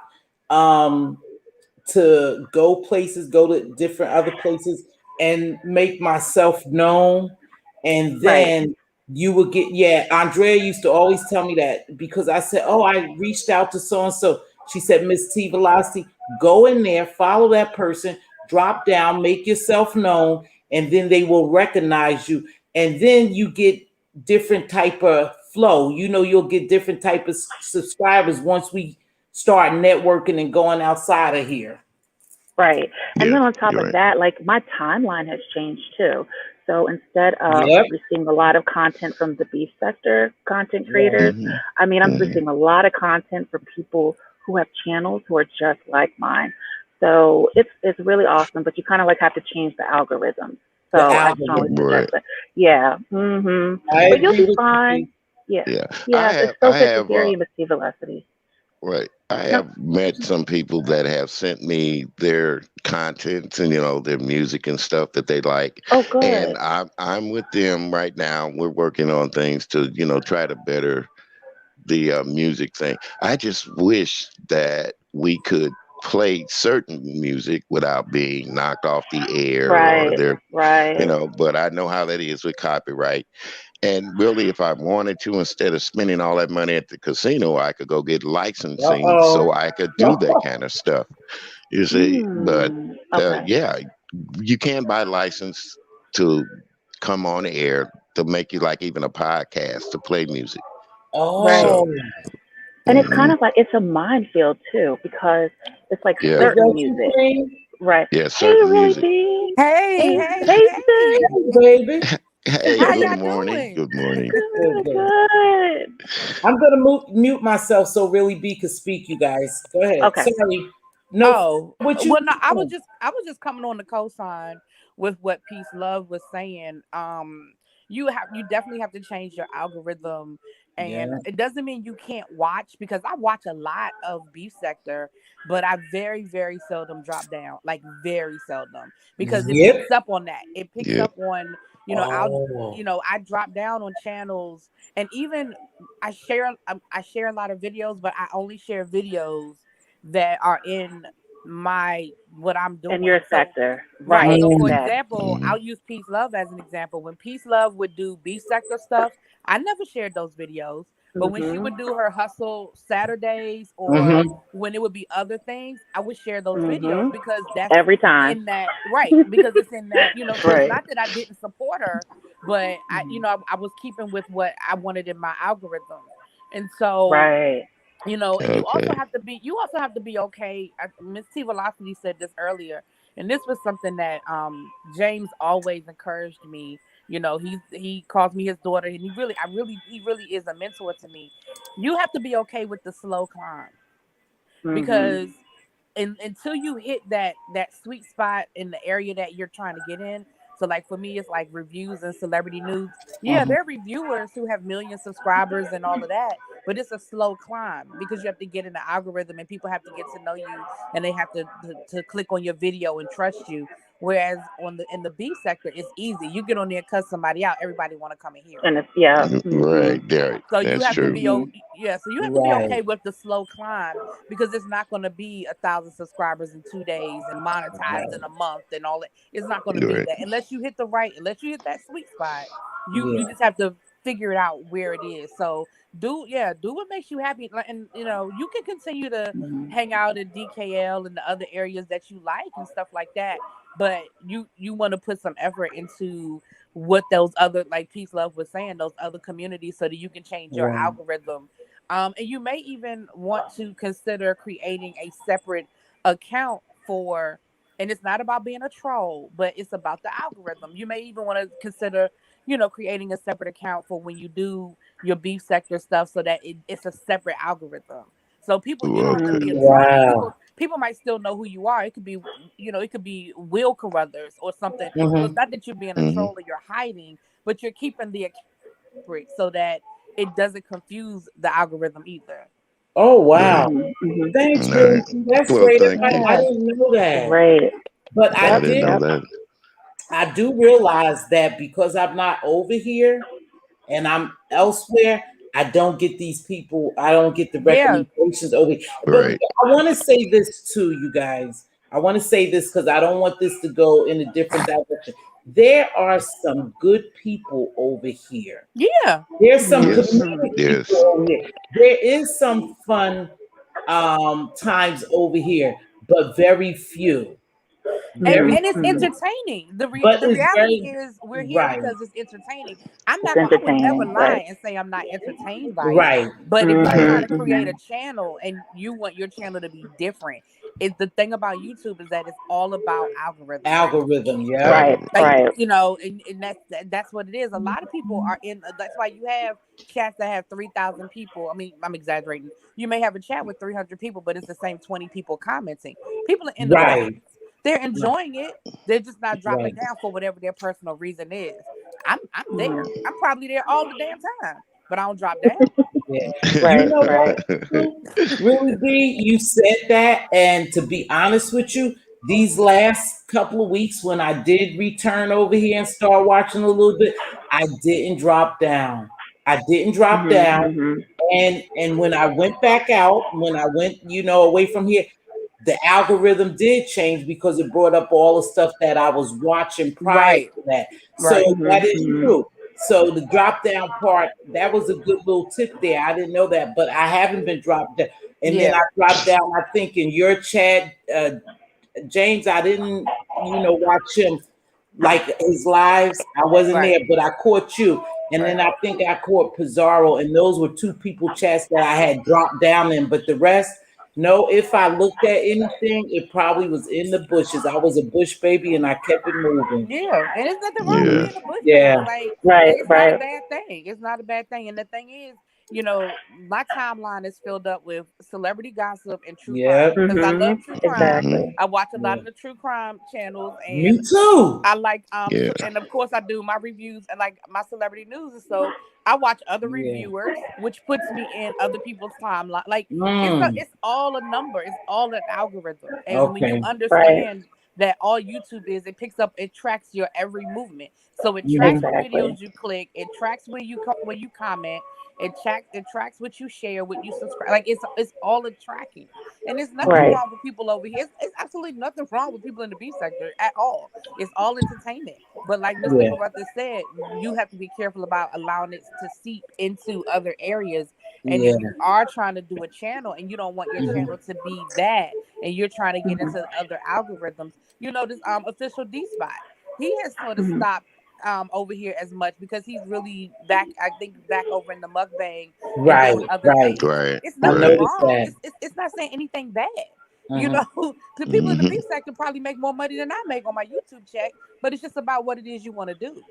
Um, to go places, go to different other places, and make myself known. And right, then you would get, yeah, Andrea used to always tell me that because I said, oh, I reached out to so and so. She said, Mz.Teavalocity, go in there, follow that person, drop down, make yourself known, and then they will recognize you. And then you get different type of flow. You'll get different type of subscribers once we start networking and going outside of here. right. And Yeah, then on top you're of right. that, like my timeline has changed too. So instead of Yep. receiving a lot of content from the beef sector content Right. creators, Hmm. I mean, I'm Hmm. receiving a lot of content from people who have channels who are just like mine. So it's really awesome, but you kind of like have to change the algorithm. The So I strongly algorithm. suggest Right. that. Yeah. Mhm. I But you'll agree be with you, fine. Pete. Yeah. Yeah. Yeah. It's so I good to have hear you, Miss Velocity. right. I No. have met some people that have sent me their contents and their music and stuff that they like, Oh, and good. I'm with them right now. We're working on things to try to better the music thing. I just wish that we could play certain music without being knocked off the air or Right. their, Right. but I know how that is with copyright. And really, if I wanted to, instead of spending all that money at the casino, I could go get licensing so Uh-oh. I could do that kind of stuff. You see, but Okay. yeah, you can buy license to come on the air to make you like even a podcast to play music. Right. So, Oh. And it's kind mhm, of like it's a minefield too because it's like yeah, Is certain that you, music. Queen? Right. yeah, Hey, certain Roy music. B. Hey, Hey, hey, hey, hey. sis. Hey, baby. Hey, How good y'all morning. doing? Good morning. Good, Good, good. good. I'm gonna mute myself so really B could speak, you guys. Go ahead. Okay. Sorry. No, Oh, what you well, no, I was just coming on the cosign with what Peace Love was saying. You definitely have to change your algorithm, and Yeah. it doesn't mean you can't watch because I watch a lot of beef sector, but I very, very seldom drop down, like very seldom, because it Yep. picks up on that. It picks Yeah. up on, Oh. I drop down on channels, and even I share a lot of videos, but I only share videos that are in my what I'm In your doing. So sector. right. Right. So for Mm. Exactly. example, Hmm. I'll use Peace Love as an example. When Peace Love would do B sector stuff, I never shared those videos. But when she Mhm. would do her hustle Saturdays or Mm-hmm. when it would be other things, I would share those videos Mhm. because that's Every time. in that right, because it's in that, so it's Right. not that I didn't support her, but I was keeping with what I wanted in my algorithm. And so Right. and Okay. you also have to be okay. Miss.T Velocity said this earlier, and this was something that James always encouraged me. He calls me his daughter, and he really is a mentor to me. You have to be okay with the slow climb Mhm. because until you hit that sweet spot in the area that you're trying to get in, So like for me, it's like reviews and celebrity news. Yeah, Mhm. there are reviewers who have million subscribers and all of that, but it's a slow climb because you have to get in the algorithm and people have to get to know you and they have to click on your video and trust you. Whereas on the in the B sector, it's easy. You get on there and cuss somebody out, everybody want to come and hear it. And it's, yeah. Right there. So you That's have to true. be yeah. So you have to be okay Right. with the slow climb because it's not going to be 1,000 subscribers in 2 days and monetized in Right. a month and all that. It's not going to be Right. that unless you hit unless you hit that sweet spot. You Yeah. just have to figure it out where it is. So do what makes you happy, and you can continue to Mhm. hang out in DKL and the other areas that you like and stuff like that. But you want to put some effort into what those other, like Peace Love was saying, those other communities so that you can change your Right. algorithm. And you may even want to consider creating a separate account for, and it's not about being a troll, but it's about the algorithm. You may even want to consider, creating a separate account for when you do your beef sector stuff so that it's a separate algorithm. So people, you don't have to be a Okay. troll. I mean, Wow. people might still know who you are. It could be, it could be Will Carruthers or something. So it's Hmm. not that you're being a Hmm. troll or you're hiding, but you're keeping the account separate so that it doesn't confuse the algorithm either. Oh Right. wow. Mhm. Mhm. Thanks, All Tracy. right. That's Well, great thank advice. you. I Yeah. didn't know that. Right. But I I Yep. didn't did know Yep. that. I do realize that because I'm not over here and I'm elsewhere, I don't get these people, I don't get the Yeah. recommendations over here. But Right. I want to say this too, you guys. I want to say this because I don't want this to go in a different direction. There are some good people over here. Yeah. There's some Mhm. Yes. Mhm. community people Yes. over here. There is some fun times over here, but very few. and Very Mhm. and it's few. Mhm. entertaining. But The it's reality very is we're here right. because it's entertaining. It's I would never entertaining. lie Right. and say I'm not entertained by it. Right. But if you're Right. trying Mhm. to create a Mhm. channel and you want your channel to be different, it's the thing about YouTube is that it's all about algorithms. Algorithm, yep. Right. Algorithm. Like, Right. and that's what it is. A lot of people are in. That's why you have chats that have 3,000 people. I mean, I'm exaggerating. You may have a chat with 300 people, but it's the same 20 people commenting. People are in the Right. comments. They're enjoying it. They're just not dropping Right. down for whatever their personal reason is. I'm there. Mhm. I'm probably there all the damn time, but I don't drop down. Yeah. You Right. know Right. what? Really, B, you said that, and to be honest with you, these last couple of weeks when I did return over here and start watching a little bit, I didn't drop down. I didn't drop Mhm. down. Mhm. And when I went back out, when I went, away from here, the algorithm did change because it brought up all the stuff that I was watching prior Right. to that. So Right. that Mhm. is Mhm. true. So the drop down part, that was a good little tip there. I didn't know that, but I haven't been dropped down. And then I Yeah. dropped down, I think in your chat, James, I didn't, watch him like his lives. I wasn't Right. there, but I caught you. And Right. then I think I caught Pizarro, and those were two people chats that I had dropped down in. But the rest, no, if I looked at anything, it probably was in the bushes. I was a bush baby and I kept it moving. Yeah, and there's nothing wrong with Yeah. Mhm. being a bush baby. Yeah. Like, Right. it's not a Right. bad thing. It's not a bad thing. And the thing is, my timeline is filled up with celebrity gossip and true crime Yep. because I love Mhm. true crime. Hmm. Exactly. I watch a lot Yeah. of the true crime channels, Me and too. I like Yeah. and of course I do my reviews and like my celebrity news, and so I watch other Yeah. reviewers, which puts me in other people's timeline. Like Mm. it's all a number, it's all an algorithm, and when you Okay. Right. understand that all YouTube is, it tracks your every movement. So it tracks Mhm. what Exactly. videos you click, it tracks when you comment, it tracks what you share, what you subscribe. Like it's all a tracking. And there's nothing Right. wrong with people over here. It's absolutely nothing wrong with people in the B sector at all. It's all entertainment. But like Mr. Yeah. Carruthers said, you have to be careful about allowing it to seep into other areas. And if Yeah. you are trying to do a channel and you don't want your Mhm. channel to be that, and you're trying to get Mhm. into other algorithms, this official D spot, he has sort of Mhm. stopped over here as much because he's really back, I think, back over in the mukbang and Right. doing other Right. things. Right. It's I nothing Right. noticed wrong. that. It's not saying anything bad. Mhm. The people in the Hmm. B sector probably make more money than I make on my YouTube check, but it's just about what it is you want to do.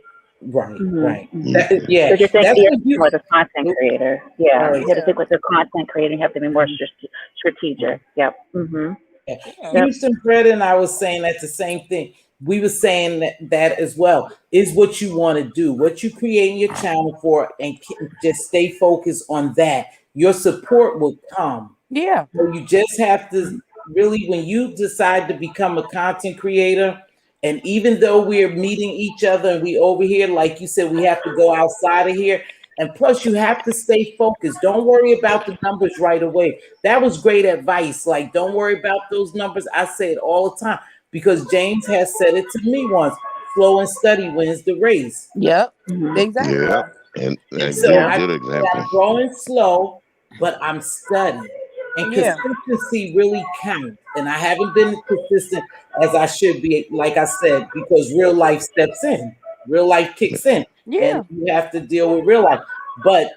Right. Mhm. Right. Mhm. That, yeah. So you're thinking That's you have what to be you. more the content creator. Yeah. Sorry. You have to Yeah, think with the content creating. You have to be more Mhm. strategic. Yep. Mhm. Yeah. yeah, Yep. Houston Fred and I was saying that's the same thing. we were saying that as well is what you want to do, what you create your channel for, and just stay focused on that. Your support will come. Yeah. So you just have to really, when you decide to become a content creator, and even though we're meeting each other and we over here, like you said, we have to go outside of here. And plus, you have to stay focused. Don't worry about the numbers right away. That was great advice. Like, don't worry about those numbers. I say it all the time because James has said it to me once. Slow and steady wins the race. Yep. Mhm. Exactly. Yeah, And and so good Yeah. I good feel that example. I'm growing slow, but I'm steady. And Yeah. consistency really counts. And I haven't been as consistent as I should be, like I said, because real life steps in, real life kicks in, and Yeah. you have to deal with real life. But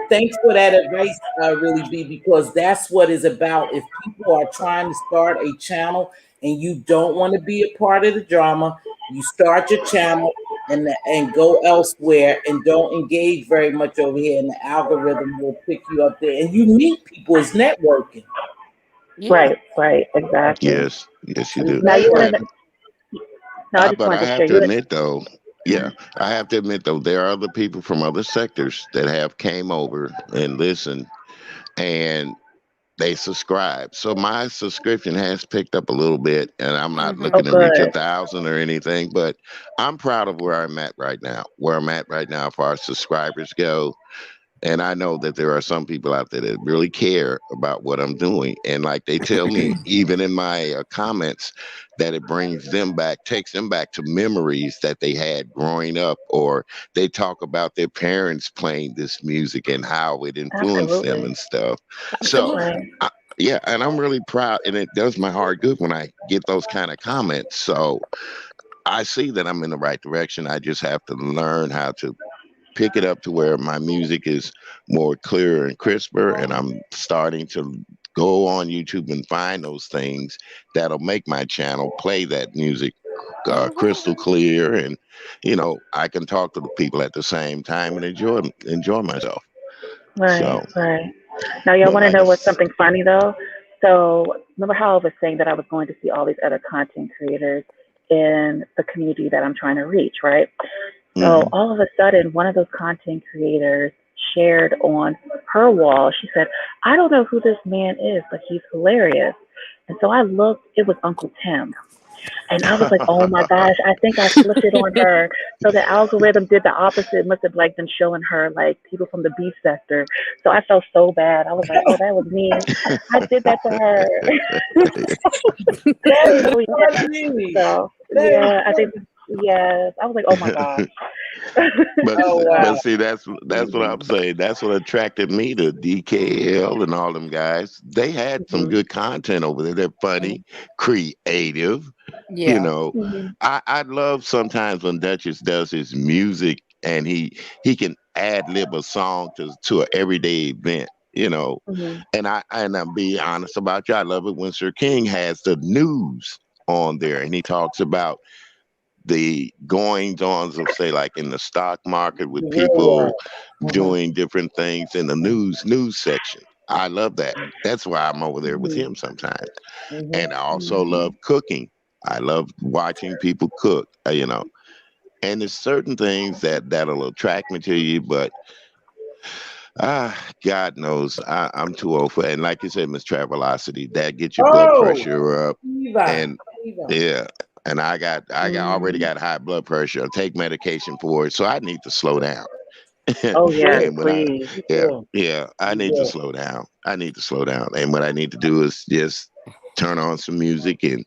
thanks for that advice, really, B, because that's what it's about. If people are trying to start a channel and you don't want to be a part of the drama, you start your channel and go elsewhere and don't engage very much over here, and the algorithm will pick you up there. And you meet people, it's networking. Yeah. Right. Right. Exactly. Yes, yes, you It's do. Now you want But to. No, I just but I wanted to have share. to You. admit though, yeah, I have to admit though, there are other people from other sectors that have came over and listened, and they subscribe. So my subscription has picked up a little bit, and I'm not Oh, looking Mm-hmm. to reach a good. thousand or anything, but I'm proud of where I'm at right now. Where I'm at right now, as far as subscribers go, and I know that there are some people out there that really care about what I'm doing. And like they tell me, even in my comments, that it brings them back, takes them back to memories that they had growing up, or they talk about their parents playing this music and how it influenced them Absolutely. and stuff. So, Absolutely. Right. I, yeah, and I'm really proud, and it does my heart good when I get those kind of comments. So I see that I'm in the right direction. I just have to learn how to pick it up to where my music is more clearer and crisper, and I'm starting to go on YouTube and find those things that'll make my channel play that music Mm-hmm. crystal clear, and I can talk to the people at the same time and enjoy myself. Right. So, Right. Now, y'all but want to like know what's it's, something funny though? So, remember how I was saying that I was going to see all these other content creators in the community that I'm trying to reach, right? So, hmm all of a sudden, one of those content creators shared on her wall. She said, "I don't know who this man is, but he's hilarious." And so I looked. It was Uncle Tim. And I was like, oh my gosh, I think I flipped it on her. So the algorithm did the opposite. It must have like been showing her like people from the beef sector. So I felt so bad. I was like, oh, that was me. I did that to her. That is So yeah. funny. So That is yeah, I think funny. yes. I was like, oh my gosh. Oh but wow. see, that's what I'm saying. That's what attracted me to DKL and all them guys. They had some Mhm. good content over there. They're funny, creative. You Yeah. know, Mhm. I love sometimes when Duchess does his music and he can ad lib a song to an everyday event. Mhm. And I'm be honest about you. I love it when Sir King has the news on there and he talks about the goings ons of, say, like in the stock market with The real people world. Mhm. doing different things in the news section. I love that. That's why I'm over there with Mhm. him sometimes. Mhm. And I also love Mhm. cooking. I love watching people cook. And there's certain things that'll attract me to you, but God knows I'm too old for. And like you said, Miss Travelocity, that gets your blood Oh, pressure up, Eva. and Eva. yeah. And I already Mhm. got high blood pressure. I take medication for it, so I need to slow down. Oh You yes, will. And when please. You yeah, will. yeah, I You need to will. slow down. I need to slow down. And what I need to do is just turn on some music and And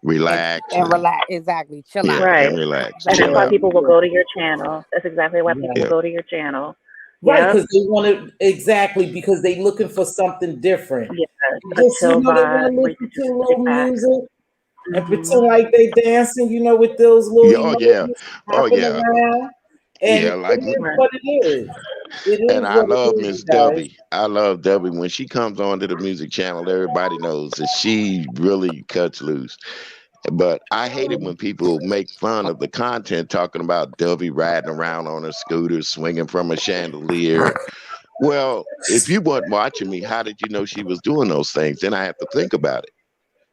relax and and relax. Exactly. Chill yeah, out. Right. and relax and And that's chill why Exactly. out. people will Yeah. go to your channel. That's exactly why people Yeah. will Yeah, go to your channel. Right, Yep. because they want to exactly because they looking for something different. Yes. A Just chill they want vibe to where you listen can to just a kick little back. music and Mhm. pretend like they dancing, with those little yeah, oh yeah, emojis oh hopping yeah, around. And yeah. it Like, is Right. what it is. It and is I what it love is, Miss guys. Debbie. I love Debbie when she comes onto the music channel. Everybody knows that she really cuts loose. But I hate it when people make fun of the content talking about Dovey riding around on a scooter, swinging from a chandelier. Well, if you weren't watching me, how did you know she was doing those things? Then I have to think about it.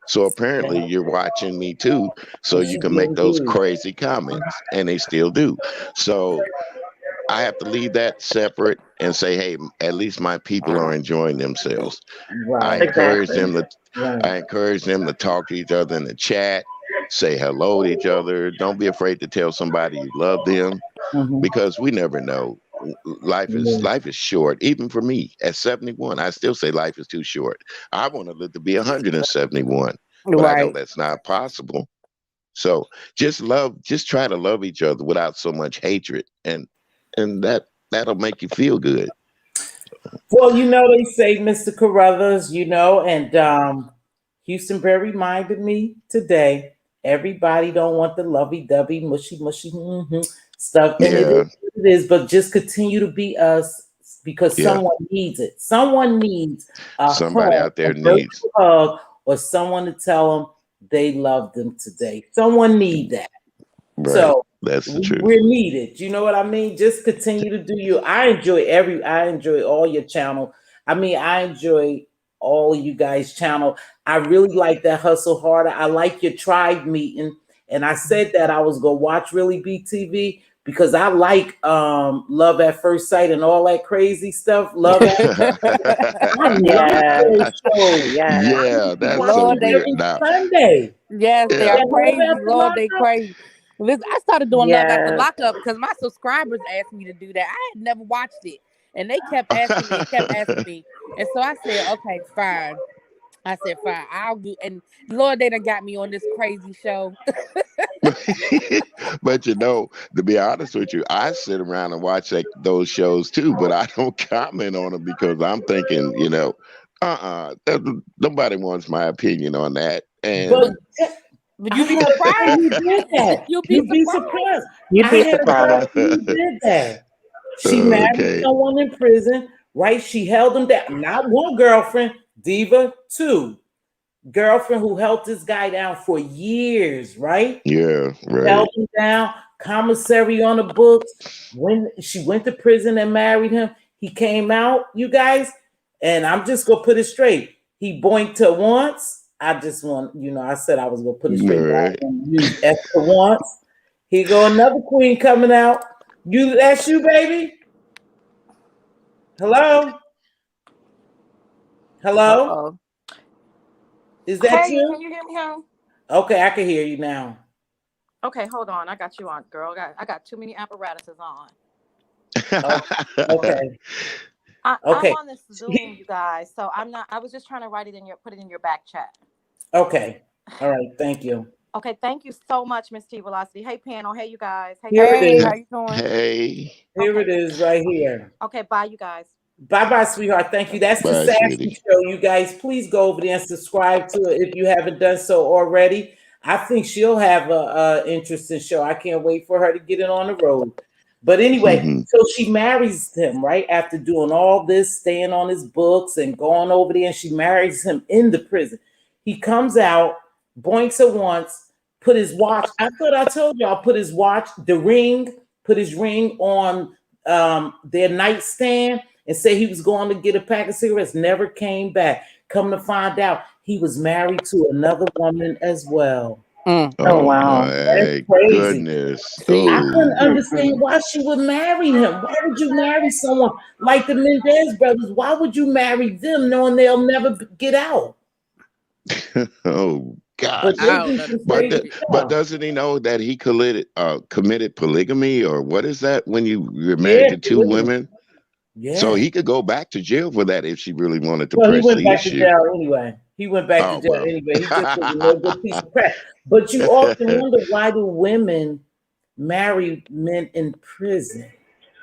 So apparently you're watching me too, so you She can make didn't those do. crazy comments, and they still do. So I have to leave that separate and say, hey, at least my people are enjoying themselves. I Right, encourage Exactly. them to right. I encourage them to talk to each other in the chat, say hello to each other. Don't be afraid to tell somebody you love them Mm-hmm. because we never know. Yeah. Life is short. Even for me at 71, I still say life is too short. I want to live to be 171, but I know Right. that's not possible. So just try to love each other without so much hatred, and that'll make you feel good. Well, they say Mr. Carruthers, and Houston Bear reminded me today. Everybody don't want the lovey-dovey, mushy, stuff, and it is Yeah, what it is. But just continue to be us because yeah. someone needs it. Someone needs a Somebody hug, out a there needs. virtual hug, or someone to tell them they love them today. Someone need that. Right. So That's the truth. we're needed. You know what I mean? Just continue to do you. I enjoy all your channel. I mean, I enjoy all you guys' channel. I really like that hustle harder. I like your tribe meeting. And I said that I was gonna watch Really BTV because I like Love at First Sight and all that crazy stuff. Love at I love Yes. those shows. Yes. I used Yeah, to that's watch so Lord, them they weird. every Now, Sunday. yes, they yeah, are That Love crazy. After Lord, they Lockup. crazy. Listen, I started doing Love After Yes. Lockup because my subscribers asked me to do that. I had never watched it, and they kept asking me and kept asking me, and so I said, okay, fine. I said, fine, I'll do. And Lord, they done got me on this crazy show. but to be honest with you, I sit around and watch those shows too, but I don't comment on them because I'm thinking, nobody wants my opinion on that. But But And but I you be had a friend surprised. who did that. You'll be You'd be surprised. surprised. You'd I be had a girl surprised. who did that. She married okay, someone in prison, right? She held him down. Not one girlfriend, Diva, two. Girlfriend who held this guy down for years, right? yeah, Held right. him down, commissary on the books. When she went to prison and married him, he came out, you guys, and I'm just gonna put it straight. He boinked her once. I just want, I said I was gonna put it All straight, but I right. didn't use Esther once. Here go another queen coming out. That's you, baby. Hello, hello. Uh-oh. Is that Hey, can you? you hear me now? Okay, I can hear you now. Okay, hold on. I got you on, girl. I got too many apparatuses on. Oh, okay, I'm okay, on this Zoom, you guys. So I'm not. I was just trying to put it in your back chat. okay. All right, thank you. Okay, thank you so much, Mz.Teavalocity. Hey, panel. Hey, you guys. Hey, Here it Diamond. Hey, is. how you doing? Hey, Here it Okay, is right here. okay. Bye, you guys. Bye bye, sweetheart. Thank you. That's the bye, Sassy sweetie. Show. You guys, please go over there and subscribe to it if you haven't done so already. I think she'll have a interesting show. I can't wait for her to get it on the road. But anyway, Hmm. so she marries him right after doing all this, staying on his books and going over there, and she marries him in the prison. He comes out, boinks her once, put his watch. I thought I told y'all, put his watch, put his ring on their nightstand and said he was going to get a pack of cigarettes, never came back. Come to find out, he was married to another woman as well. Mm. Oh, Oh wow. That's my crazy. goodness. See, I couldn't Oh, understand why she would marry him. Why would you marry someone like the Mendez brothers? Why would you marry them knowing they'll never get out? oh But gosh. I they don't do some But crazy understand it. but stuff. doesn't he know that he committed polygamy, or what is that when you're married Yeah, to two polygamy. women? So Yeah. he could go back to jail for that if she really wanted to Well, he press went the back to issue. jail anyway. He went back to Oh jail well. anyway. He just was a no good piece of crap. But you often wonder, why do women marry men in prison?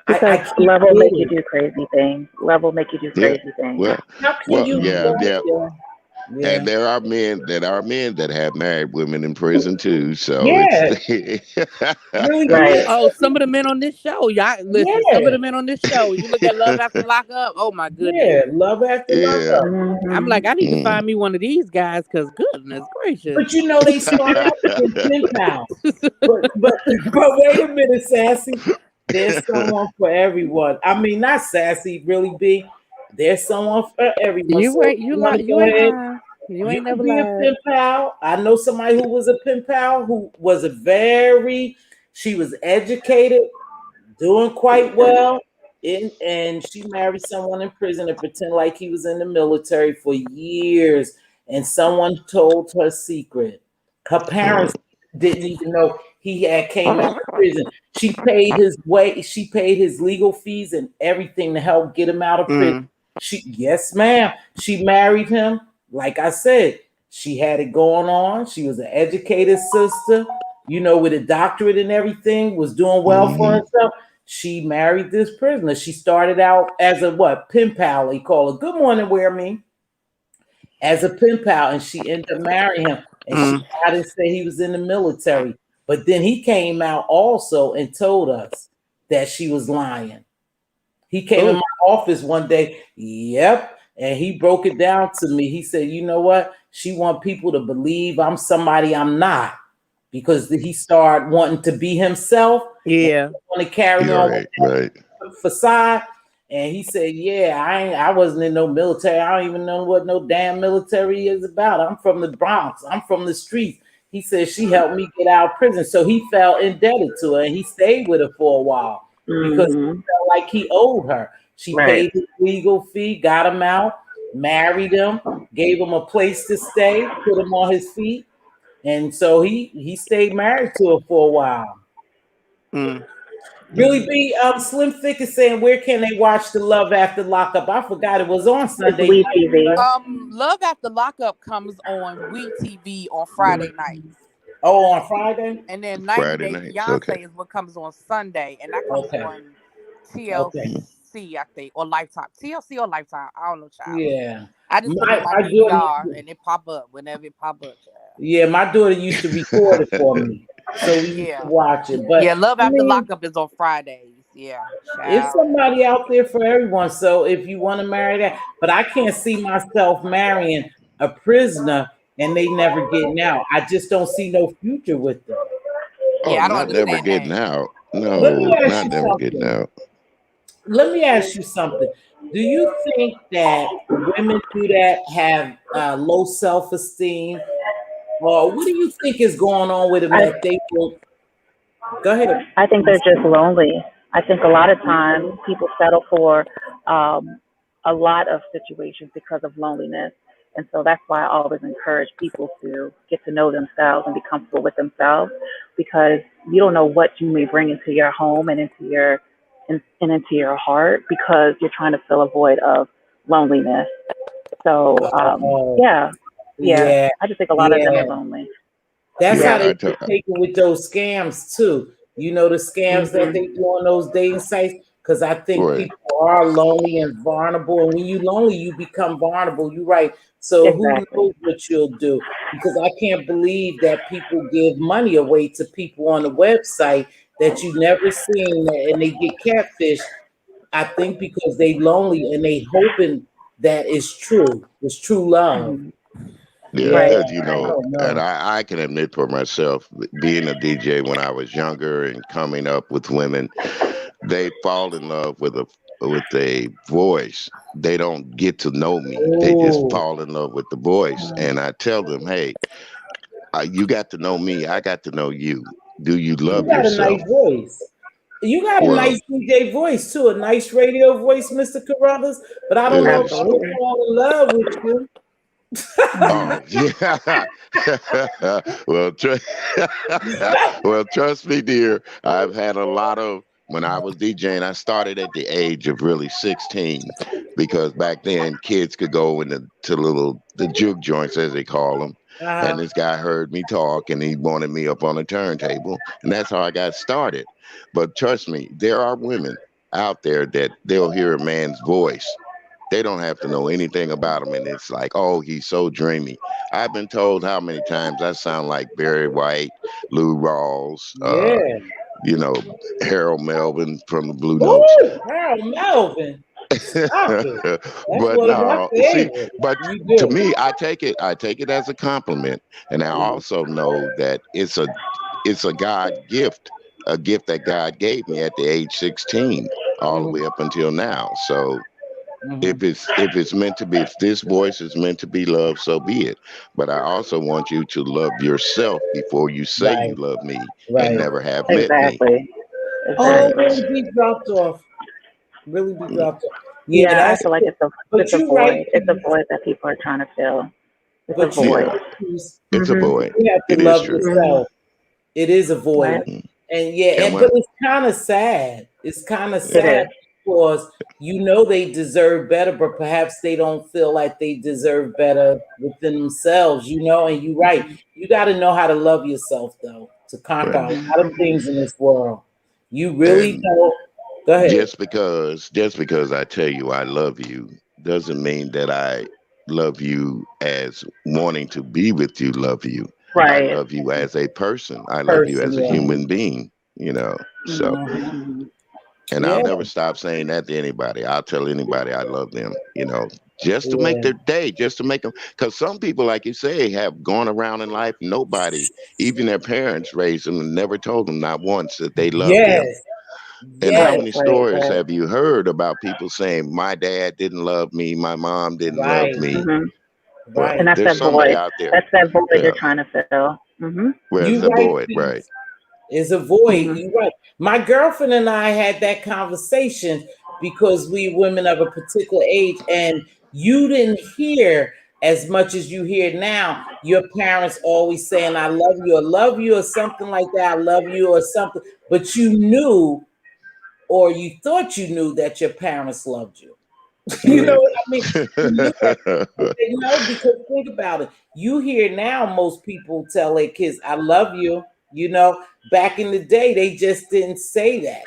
I Because can't love will get make you it. do crazy things. Love will make you do yeah. crazy things. Well. How can Well. you Yeah. love Yeah. your And yeah. there are men that have married women in prison too. So it's Yeah, really Right. good. Oh, some of the men on this show, y'all listen. Some of Yeah, the men on this show, you look at Love After Lockup. Oh my goodness, yeah. Love after love yeah. up. I'm Hmm. like, I need to Mm. find me one of these guys, cause goodness gracious. But they start out in 10 pounds. But wait a minute, Sassy. There's someone for everyone. I mean, not Sassy, really be. There's someone for everyone. You So if ain't you you want like to you go ain't ahead lying. You You ain't could never be a lied. pen pal. I know somebody who was a pen pal who was she was educated, doing quite well, and she married someone in prison and pretend like he was in the military for years. And someone told her secret. Her parents didn't even know he had came out of prison. She paid his way. She paid his legal fees and everything to help get him out of prison. Mm. Yes, ma'am. She married him. Like I said, she had it going on. She was an educated sister, with a doctorate and everything, was doing well for Hmm. herself. She married this prisoner. She started out as a what? Pen pal, they call it. Good morning, Where Me? As a pen pal, and she ended up marrying him. And she Mm. lied and said he was in the military. But then he came out also and told us that she was lying. He came in Oh, my office one day. Yep. And he broke it down to me. He said, you know what? She want people to believe I'm somebody I'm not. Because he started wanting to be himself and yeah. want to carry You're on right, right. with facade. And he said, yeah, I wasn't in no military. I don't even know what no damn military is about. I'm from the Bronx. I'm from the streets. He said she helped me get out of prison. So he felt indebted to her and he stayed with her for a while because he Mm-hmm. felt like he owed her. She Right. paid his legal fee, got him out, married him, gave him a place to stay, put him on his feet. And so he stayed married to her for a while. Mm. Really be Slim Thick is saying, where can they watch the Love After Lockup? I forgot it was on It's Sunday We night. TV. Love After Lockup comes on We TV on Friday nights. Oh, on Friday? And then 90 Friday Day nights. Okay. Fiance is what comes on Sunday, and that comes Okay. on Okay. Mhm. TLC, I think, or Lifetime. TLC or Lifetime. I don't know, child. Yeah. I just put it in my My daughter DVR and it pop up whenever it pop up, child. my daughter used to record it for me. So we used to Yeah. watch it. But Yeah, Love I After mean, Lockup is on Fridays. Yeah, it's child. somebody out there for everyone. So if you want to marry that, but I can't see myself marrying a prisoner and they never getting out. I just don't see no future with them. Oh, Yeah, I don't not never understand getting that. out. Let me No, ask not you never getting something. out. Do you think that women do that have low self esteem, or what do you think is going on with them I that they will? Go ahead. I think they're just lonely. I think a lot of times people settle for um, a lot of situations because of loneliness. And so that's why I always encourage people to get to know themselves and be comfortable with themselves because you don't know what you may bring into your home and and into your heart because you're trying to fill a void of loneliness. So Oh, yeah, yeah. yeah, I just think a lot of them are yeah. lonely. That's how Yeah, Yeah. they get taken with those scams too. The scams that Mhm. they do on those dating sites. Because I think right. people are lonely and vulnerable, and when you lonely, you become vulnerable. You're right. So who Exactly. knows what you'll do? Because I can't believe that people give money away to people on the website that you never seen, and they get catfish. I think because they lonely and they hoping that it's true. It's true love. Mhm. Yeah, Yeah, Right. because I Right. don't and know. I can admit for myself, being a DJ when I was younger and coming up with women, they fall in love with a voice. They don't get to know me. They just Oh, fall in love with the voice. And I tell them, hey, you got to know me. I got to know you. Do you you love got a nice yourself? voice. You got a Well, nice DJ voice too, a nice radio voice, Mr. Carruthers. But I don't know if I is would Absolutely. fall in love with you. Mhm. oh yeah. well, well, trust me, dear. I've had a lot of when I was DJing. I started at the age of really 16 because back then kids could go into the juke joints as they call them. And Uh-huh. this guy heard me talk and he wanted me up on a turntable, and that's how I got started. But trust me, there are women out there that they'll hear a man's voice, they don't have to know anything about him, and it's like, oh, he's so dreamy. I've been told how many times I sound like Barry White, Lou Rawls, Yeah. you know, Harold Melvin from the Blue Notes. Ooh, Harold Melvin. Stop it. That's but one of my no, see, favorites. but You to do. me, I take it as a compliment, and I also know that it's a God gift, a gift that God gave me at the age 16, all the Mhm. way up until now. So If it's meant to be, if this voice is meant to be loved, so be it. But I also want you to love yourself before you say you Right, love me and right. never have met me. Exactly. Oh, Right. Exactly. really be dropped off. Really be Mm, dropped off. Yeah, Yeah, I that's feel like true. it's But a you right, void. It's a Peace. void that people are trying to fill. It's a But you yeah, void. right, Peace. it's a Mhm. void. You have to It is love true. Mhm. yourself. It is a void. Right. Mm. And yeah, And and but when it's kind of sad. It's kind of It yeah, sad is. because you know they deserve better, but perhaps they don't feel like they deserve better within themselves, you know, and you're right. Mhm. You got to know how to love yourself though, to conquer right. a Mhm. lot of things in this world. You really And know. Go ahead. just because I tell you I love you doesn't mean that I love you as wanting to be with you, love you. I Right. love you as a person. I love you Person, as a yeah. human being, you know. So Mhm. Mhm. Mhm. and I'll Yeah, never stop saying that to anybody. I'll tell anybody I love them, just to make yeah. their day, just to make them. Because some people, like you say, have gone around in life, nobody, even their parents raised them and never told them not once that they loved them. Yes, And how yes, Right. many Right. stories Right. have you heard about people saying, my dad didn't love me, my mom didn't love right, me? Mhm. Well, And right. that's there's that somebody void. out there. That's that void they're Yeah. trying to fill. Mhm. Where's You the right, void? Right. Peace. Is a void. Mhm. You right. My girlfriend and I had that conversation because we women of a particular age, and you didn't hear as much as you hear now. Your parents always saying, "I love you," or something like that. "I love you," or something. But you knew, or you thought you knew that your parents loved you. You know Right. what I mean? You knew that. You know, because think about it. You hear now most people tell their kids, "I love you." You know, back in the day, they just didn't say that.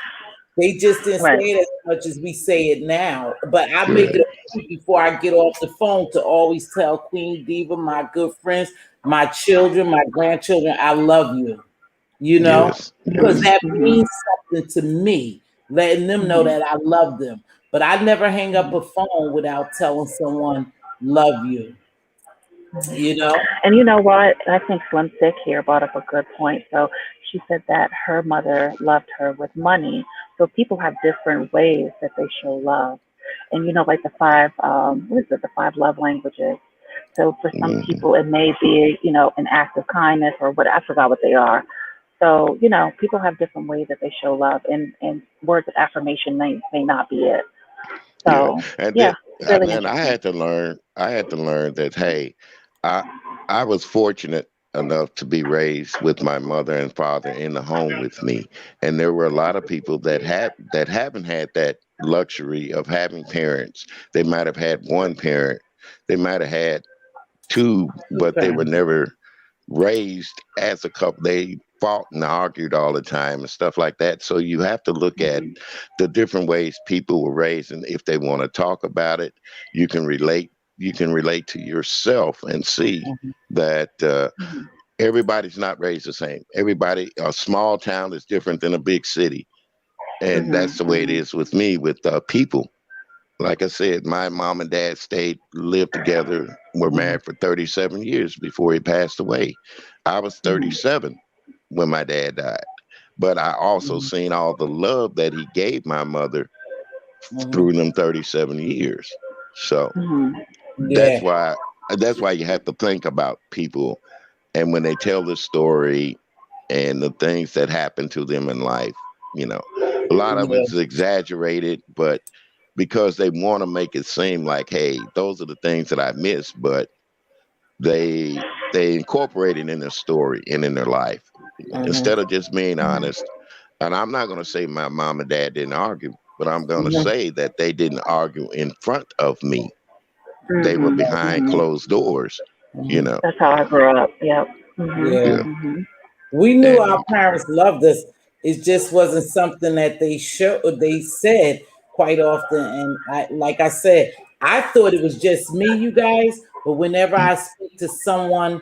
They just didn't say Right. it as much as we say it now. But I make it Right. a point before I get off the phone to always tell Queen Diva, my good friends, my children, my grandchildren, I love you. You know, Yes. because Mhm. Yes. that Mhm. means something to me, letting them know Mhm. that I love them. But I never hang up Mhm. a phone without telling someone, love you, Mhm. you know? And you know what? I think Slim Thick here brought up a good point. So she said that her mother loved her with money. So people have different ways that they show love. And you know, like the five, what is it? The five love languages. So for some Hmm. people, it may be, an act of kindness or what, I forgot what they are. So, people have different ways that they show love, and words of affirmation may not be it. Yeah. So, And yeah, that, really and I interesting. had to learn. I had to learn that hey, I I was fortunate enough to be raised with my mother and father in the home with me, and there were a lot of people that haven't had that luxury of having parents. They might have had one parent. They might have had two, but they were Super. never raised as a couple. They fought and argued all the time and stuff like that. So you have to look at Hmm. the different ways people were raised, and if they want to talk about it, you can relate. You can relate to yourself and see Mhm, that Hmm. everybody's not raised the same. Everybody, a small town is different than a big city, and Hmm. that's the way it Hmm. is with me with people. Like I said, my mom and dad lived together, were mhm, married for 37 years before he passed away. I was Hmm. 37 when my dad died. But I also mhm, seen all the love that he gave my mother mhm. through them 37 years. So Hmm. that's Yeah, why that's why you have to think about people and when they tell the story and the things that happen to them in life, you know, a lot of yeah, it's exaggerated, but because they want to make it seem like, hey, those are the things that I missed, but they incorporate it in their story and in their life mhm, instead of just being honest. And I'm not going to say my mom and dad didn't argue, but I'm going to mhm, say that they didn't argue in front of me. They were Hmm. behind Hmm. closed doors, you mhm. know. That's how I grew up. Yep. Hmm. Yeah. Yeah. Hmm. We knew our And parents loved us. It just wasn't something that they said quite often. And like I said, I thought it was just me, you guys. But whenever I speak to someone,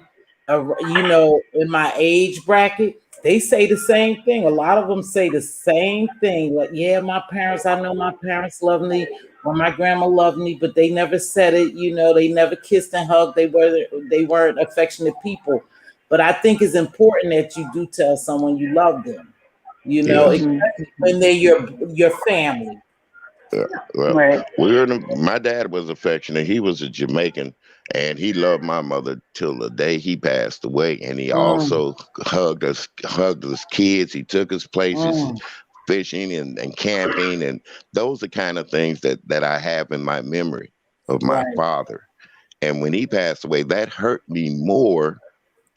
in my age bracket, they say the same thing. A lot of them say the same thing. Like, yeah, my parents, I know my parents love me, or my grandma loved me, but they never said it. They never kissed and hugged. They weren't affectionate people. But I think it's important that you do tell someone you love them, yes, Hmm. especially when they're your family. Well, Right. my dad was affectionate. He was a Jamaican, and he loved my mother till the day he passed away. And he Mm, also hugged us kids. He took us places, mm, fishing and camping, and those are kind of things that I have in my memory of my right. father. And when he passed away, that hurt me more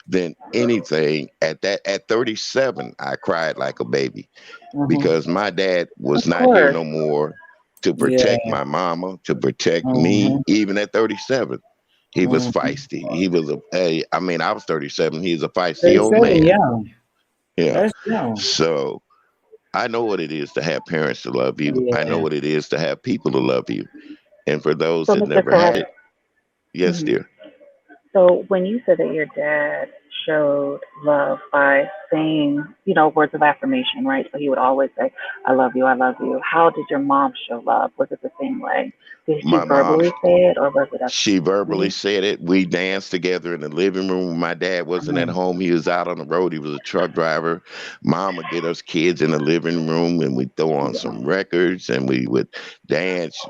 than anything. At 37, I cried like a baby Mm-hmm. because my dad Of was not here course. no more to Yeah. protect my mama, to protect me. Mm-hmm. Even at 37, he was Mm-hmm. feisty. He was I mean, I was 37. He was a feisty old 37, man. young. Yeah. That's young. So I know what it is to have parents to love you. I know Yeah. what it is to have people to love you. And for those So, that Mr. never had Carruthers, it, yes, hmm dear. so when you said that your dad showed love by saying, words of affirmation, right? So he would always say, I love you, I love you. How did your mom show love? Was it the same way? Did she My mom, verbally say it, or was it a she verbally sweet? said it. We danced together in the living room. My dad wasn't at Mm, home. He was out on the road. He was a truck driver. Mom would get us kids in the living room and we'd throw on some records and we would dance.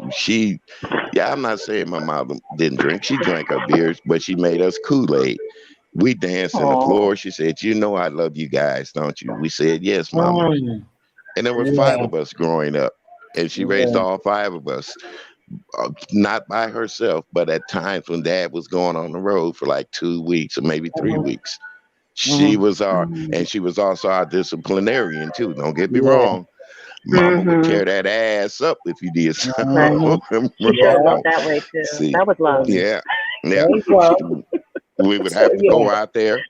Yeah, I'm not saying my mom didn't drink. She drank her beers, but she made us Kool-Aid. We danced in the Oh, floor. She said, "You know I love you guys, don't you?" We said, "Yes, mama." mm, And there was five yeah. of us growing up. And she raised Yeah. all five of us not by herself, but at times when dad was going on the road for like 2 weeks or maybe three Mm-hmm. weeks, Mm-hmm. and she was also our disciplinarian too. Don't get me Yeah. wrong. Mama would mm-hmm. tear that ass up if you did Right. Mm-hmm. something She showed Yeah. love wrong. that way too. See, That was love. Yeah. yeah, yeah. There you go. We would So have to go yeah. out there.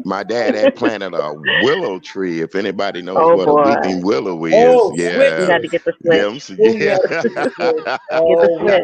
My dad had planted a willow tree. If anybody knows Oh what a boy, weeping willow is, Oh, you yeah, had to switches. get the switch. them, Oh yeah, yeah, the switch. Get the Oh, switch.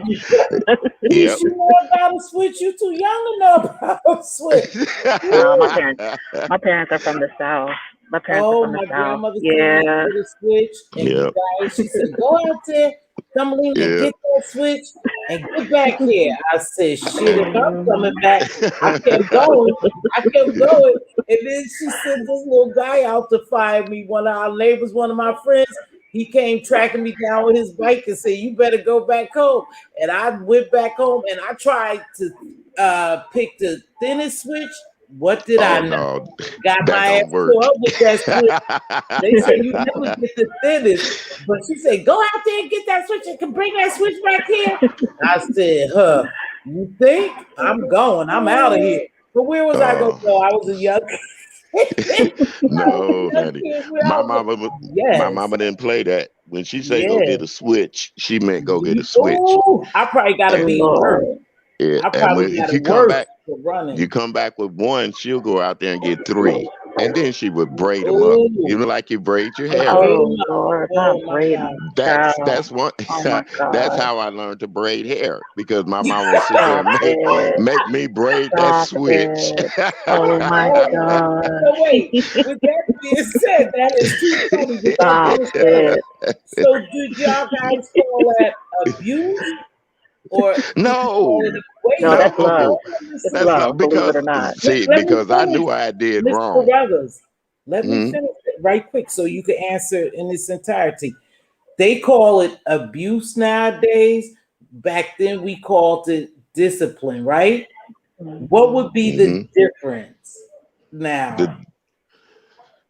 Niece, yep. you know about a switch? You too young to know about a switch. No, my Woo. parents. My parents are from the south. My parents are Oh, from the my south. grandmother told me to Yeah. get a switch, and you Yep. guys, she said, go out there, Thumbelina, and Yeah. get that switch and get back here. I said, shit, if I'm coming Mhm. back, I kept going. I kept going. And then she sent this little guy out to find me. One of our neighbors, one of my friends, he came tracking me down with his bike and said, you better go back home. And I went back home and I tried to pick the thinnest switch. What did I Oh know? no, Got that my ass don't work. tore up with that switch. They say you never get the thinnest, but she said, go out there and get that switch and can bring that switch back here. I said, you think? I'm going. I'm out of here. But where was I going to Oh go? I was a young kid. I was a no, young honey. kid. Where I My was mama, my yes. mama didn't play that. When she say go Yeah. get a switch, she meant go get a switch. Ooh, I probably got to And be worse. Lord. yeah, I and probably got if it you come worse back, for running. you come back with one, she'll go out there and get three, and then she would braid them up. You Ooh, know, like you braid your and hair up. braid them Oh up. Lord, Oh not my Braden. God. That's Child. one. Oh my That's God. how I learned to braid hair because my mama would sit there Stop and it. make me braid that Stop switch. it. Oh my Oh, God. so wait, with that being said, that is too funny because Stop listen, it. so did y'all guys call that abuse or did you call No, it wait, No, hold that's on, love. no, don't It's that's understand. not love, believe it because or not. see Let me because I finish, knew I did Mr. wrong. Carruthers. Let me Mhm. finish it right quick so you can answer it in its entirety. They call it abuse nowadays. Back then we called it discipline, right? What Hmm would be the Mhm. difference now? The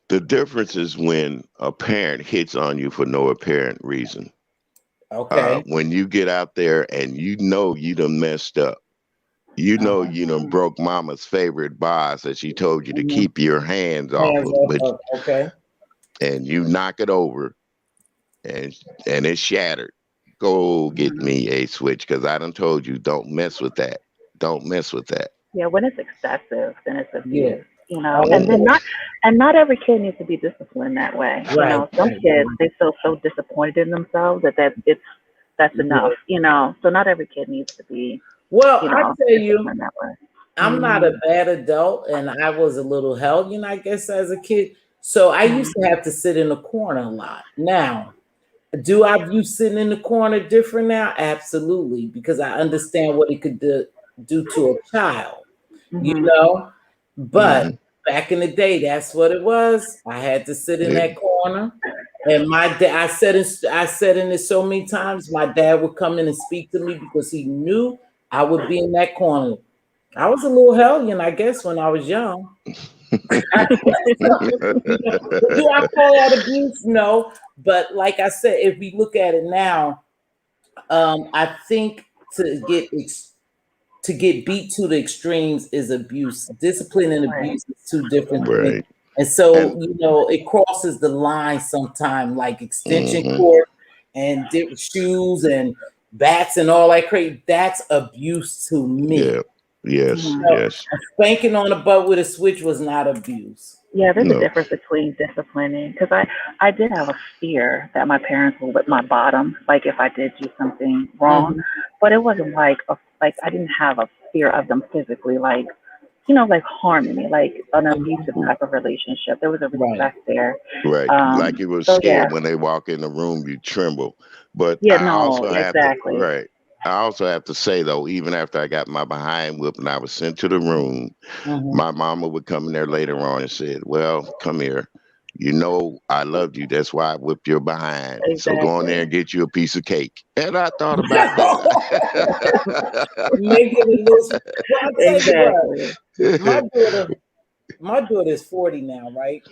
the difference is when a parent hits on you for no apparent reason. Okay. When you get out there and you done messed up, Uh-huh. you done broke mama's favorite vase that she told you to Mhm. keep your hands off Hands of, up, but up. Okay. and you knock it over and it's shattered. Go get hmm me a switch because I done told you don't mess with that. Don't mess with that. Yeah, when it's excessive, then it's Yeah. abuse. And then Mm, Okay. not every kid needs to be disciplined that way. Right. Some Right. kids Right. they feel so disappointed in themselves that's enough. Yeah. So not every kid needs to be Well, I tell you, disciplined that way. I'm not Mm-hmm. a bad adult, and I was a little hellion, I guess, as a kid. So I used to have to sit in the corner a lot. Now, do I view sitting in the corner different now? Absolutely, because I understand what it could do to a child, you Mm-hmm. know. But hmm back in the day, that's what it was. I had to sit in Yeah. that corner, And my dad, I said in this so many times, my dad would come in and speak to me because he knew I would be in that corner. I was a little hellion, I guess, when I was young. Do I call that abuse? No. But like I said, if we look at it now, I think to get beat to the extremes is abuse. Discipline and Right. abuse is two different things. Right. And so, And it crosses the line sometimes, like extension hmm cord and shoes and bats and all that crazy. That's abuse to me. yeah, yes, Hmm. yes, Spanking on the butt with a switch was not abuse. Yeah, there's a no, difference between disciplining because I did have a fear that my parents would whip my bottom, like if I did do something wrong, Mhm. but it wasn't like I didn't have a fear of them physically, like like harming me, like an abusive type of relationship. There was a Right. respect there. right. Like you were So yeah, scared when they walk in the room, you tremble. But yeah, I no, also have to, exactly. right. I also have to say though, even after I got my behind whipped and I was sent to the room, Mhm. my mama would come in there later on and said, "Well, come here. You know I loved you. That's why I whipped your behind. So go in there Exactly. and get you a piece of cake." And I thought about that. Making it look. Well, I'll tell you what. Exactly. My daughter, my daughter is 40 now, right?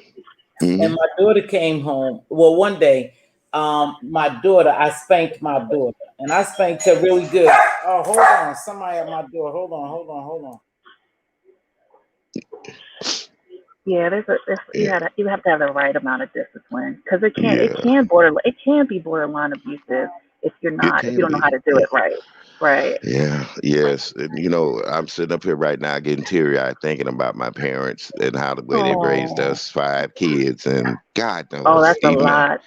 And Mhm. my daughter came home. Well, one day, my daughter, I spanked my daughter, and I spanked her really good. Oh, hold on, somebody at my door. Hold on. Yeah, Yeah, you have to have the right amount of discipline because yeah, it can be borderline abusive it if you can don't know how be. to do Yeah. it right. Right. Yeah, yes. And I'm sitting up here right now getting teary eyed thinking about my parents and how the way they raised Oh, us, five kids, and God oh, knows, that's a even lot.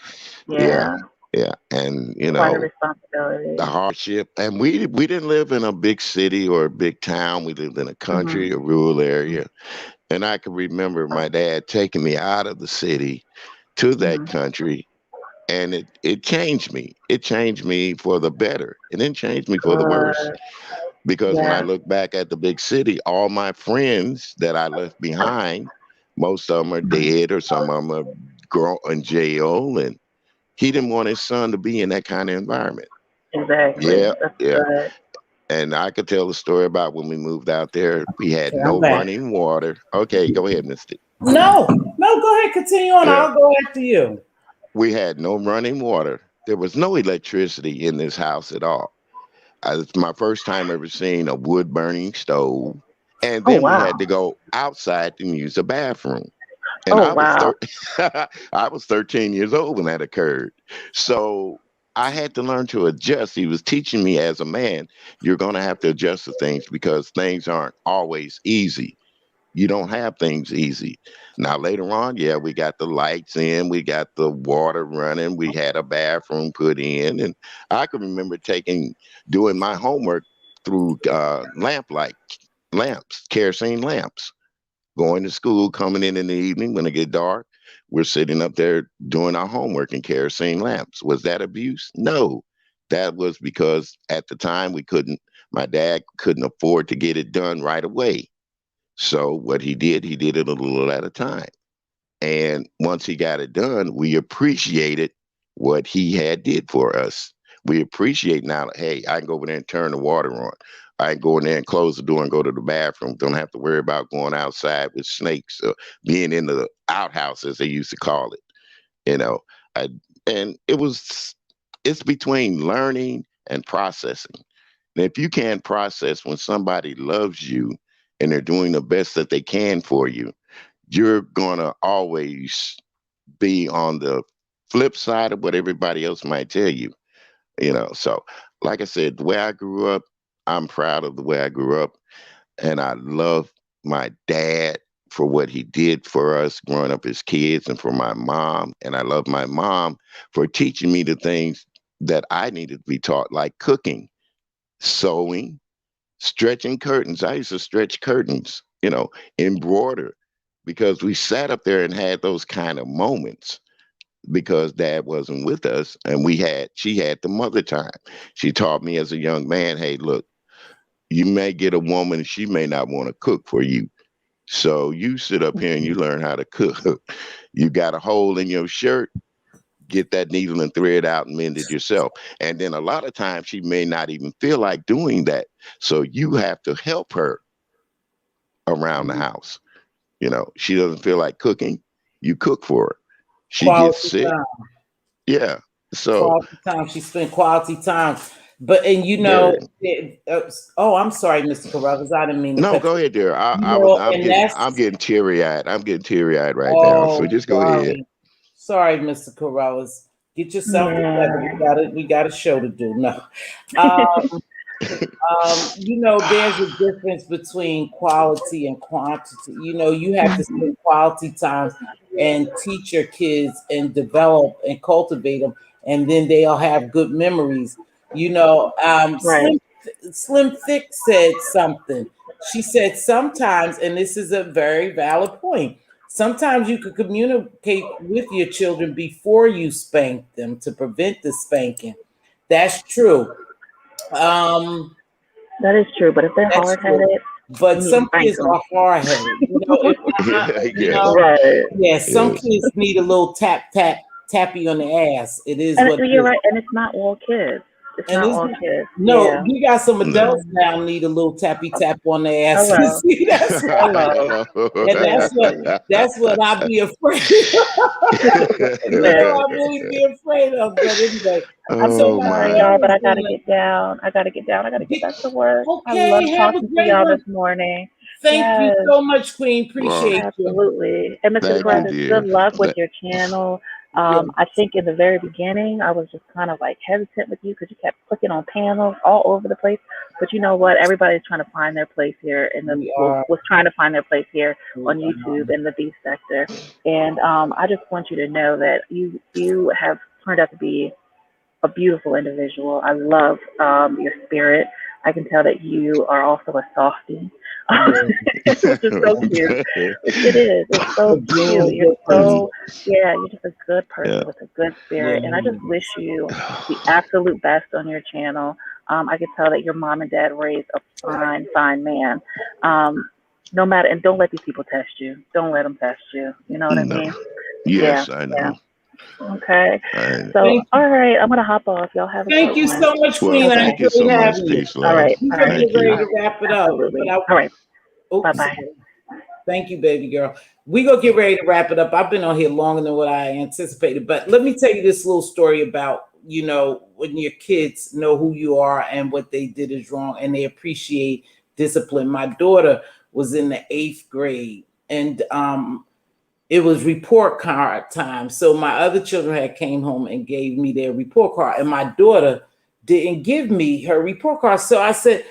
yeah, Yeah, yeah. And quite a the responsibility. hardship. And we didn't live in a big city or a big town. We lived in a Hmm. country, a rural area. And I can remember my dad taking me out of the city to that Hmm. country, and it changed me. It changed me for the better. It didn't change me for the worse. Good. Because when I Yeah. look back at the big city, all my friends that I left behind, most of them are Hmm. dead or some of them are grown in jail. And he didn't want his son to be in that kind of environment. Exactly. Yeah, That's yeah. good. And I could tell the story about when we moved out there. We had Okay, I'm no back. running water. Okay, go ahead, Misty. No, go ahead, continue on. Yeah, I'll go after you. we had no running water. There was no electricity in this house at all. It's my first time ever seeing a wood burning stove. And Oh then we wow. had to go outside and use the bathroom. And Oh I was wow. I was 13 years old when that occurred. So I had to learn to adjust. He was teaching me as a man, you're going to have to adjust to things because things aren't always easy. You don't have things easy. Now later on, yeah, we got the lights in, we got the water running, we had a bathroom put in, and I can remember doing my homework through lamps, kerosene lamps. Going to school, coming in the evening when it get dark, we're sitting up there doing our homework in kerosene lamps. Was that abuse? No, that was because at the time we couldn't. My dad couldn't afford to get it done right away. So what he did it a little at a time. And once he got it done, we appreciated what he had did for us. We appreciate now, hey, I can go over there and turn the water on. I can go in there and close the door and go to the bathroom. Don't have to worry about going outside with snakes or being in the outhouse, as they used to call it. You know, I, and it's between learning and processing. And if you can't process when somebody loves you and they're doing the best that they can for you, you're gonna always be on the flip side of what everybody else might tell you. So like I said, the way I grew up, I'm proud of the way I grew up, and I love my dad for what he did for us growing up as kids, and for my mom, and I love my mom for teaching me the things that I needed to be taught, like cooking, sewing, stretching curtains. I used to stretch curtains, embroider, because we sat up there and had those kind of moments because dad wasn't with us, and she had the mother time. She taught me as a young man, hey, look, you may get a woman, she may not want to cook for you. So you sit up here and you learn how to cook. You got a hole in your shirt, get that needle and thread out and mend it yourself. And then a lot of times she may not even feel like doing that. So you have to help her around the house. You know, she doesn't feel like cooking, you cook for her. She gets Quality sick. time. Yeah. So Quality time. She spent quality time. But and you know, very. oh, I'm sorry, Mr. Carruthers. I didn't mean to No, cut go you. ahead, dear. You know, and I'm that's getting teary eyed. I'm getting teary eyed right now. So oh just go ahead. sorry, Mr. Carruthers. Get yourself together. Yeah. We got a show to do. No. You know, there's a difference between quality and quantity. You know, you have to spend quality time and teach your kids and develop and cultivate them, and then they'll have good memories. You know, Right. Slim Thick said something. She said sometimes, and this is a very valid point. Sometimes you could communicate with your children before you spank them to prevent the spanking. That's true. Um, That is true. But if they're that's hard true. headed, But you need to some spank kids them. are hard headed. You know, if you Yes. know, Right. yeah, some Yes. kids need a little tappy on the ass. It is And what it you're is. right. And it's not all kids. It's And not it's all kids. no, Yeah. you got some No. adults now need a little tappy tap on the ass. Hello. See, that's Hello. and Exactly. that's what I be afraid of. That's Man, what I really be afraid of. But anyway, I'm so so Oh my sorry, my. y'all, daughter but is I gotta gonna get down. I gotta get down. I gotta get back to work. I love okay, have a talking to great y'all this one. morning. Thank you Yes. so much, Queen. Well, Appreciate you. Absolutely. And Mr. thank you, Carruthers, good dear. luck with your channel. Yeah. I think in the very beginning, I was just kind of like hesitant with you because you kept clicking on panels all over the place. But you know what? Everybody's trying to find their place here in the We are. was trying to find their place here We on are. YouTube in the beef sector. And I just want you to know that you have turned out to be a beautiful individual. I love your spirit. I can tell that you are also a softie, which is so cute. It is. It's so For being cute. a You're good person. so, yeah, you're just a good Yeah. person with a good Yeah. spirit. And I just wish you the absolute best on your channel. I can tell that your mom and dad raised a fine, fine man. No matter, and don't let these people test you. Don't let them test you. You know what I No. mean? Yeah, Yes, I yeah. know. Okay. I, So, Thank all right, I'm gonna hop off. Y'all have a Thank good you one. so much, well, Queen. I thank you Okay. so enjoyed much. having you. Peace, All love. right. We're All gonna right. get Thank ready you. All to right. wrap it up. Absolutely. But I All right. oops. Bye-bye. Thank you, baby girl. We gonna get ready to wrap it up. I've been on here longer than what I anticipated, but let me tell you this little story about, you know, when your kids know who you are and what they did is wrong and they appreciate discipline. My daughter was in the 8th grade and it was report card time. So my other children had came home and gave me their report card, and my daughter didn't give me her report card. So I said,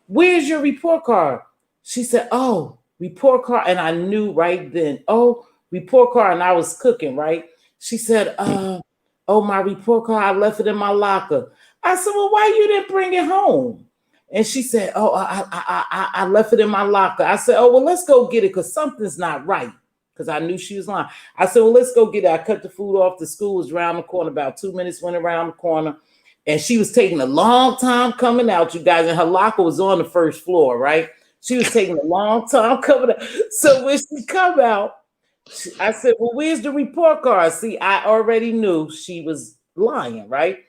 "Where's your report card?" She said, "Oh, report card." And I knew right then, oh, report card. And I was cooking, right? She said, oh, my report card, I left it in my locker. I said, "Well, why you didn't bring it home?" And she said, "Oh, I left it in my locker." I said, "Oh, well, let's go get it because something's not right." Because I knew she was lying. I said, "Well, let's go get it." I cut the food off. The school was around the corner. About 2 minutes went around the corner. And she was taking a long time coming out, you guys. And her locker was on the first floor, right? She was taking a long time coming out. So when she come out, I said, "Well, where's the report card?" See, I already knew she was lying, right?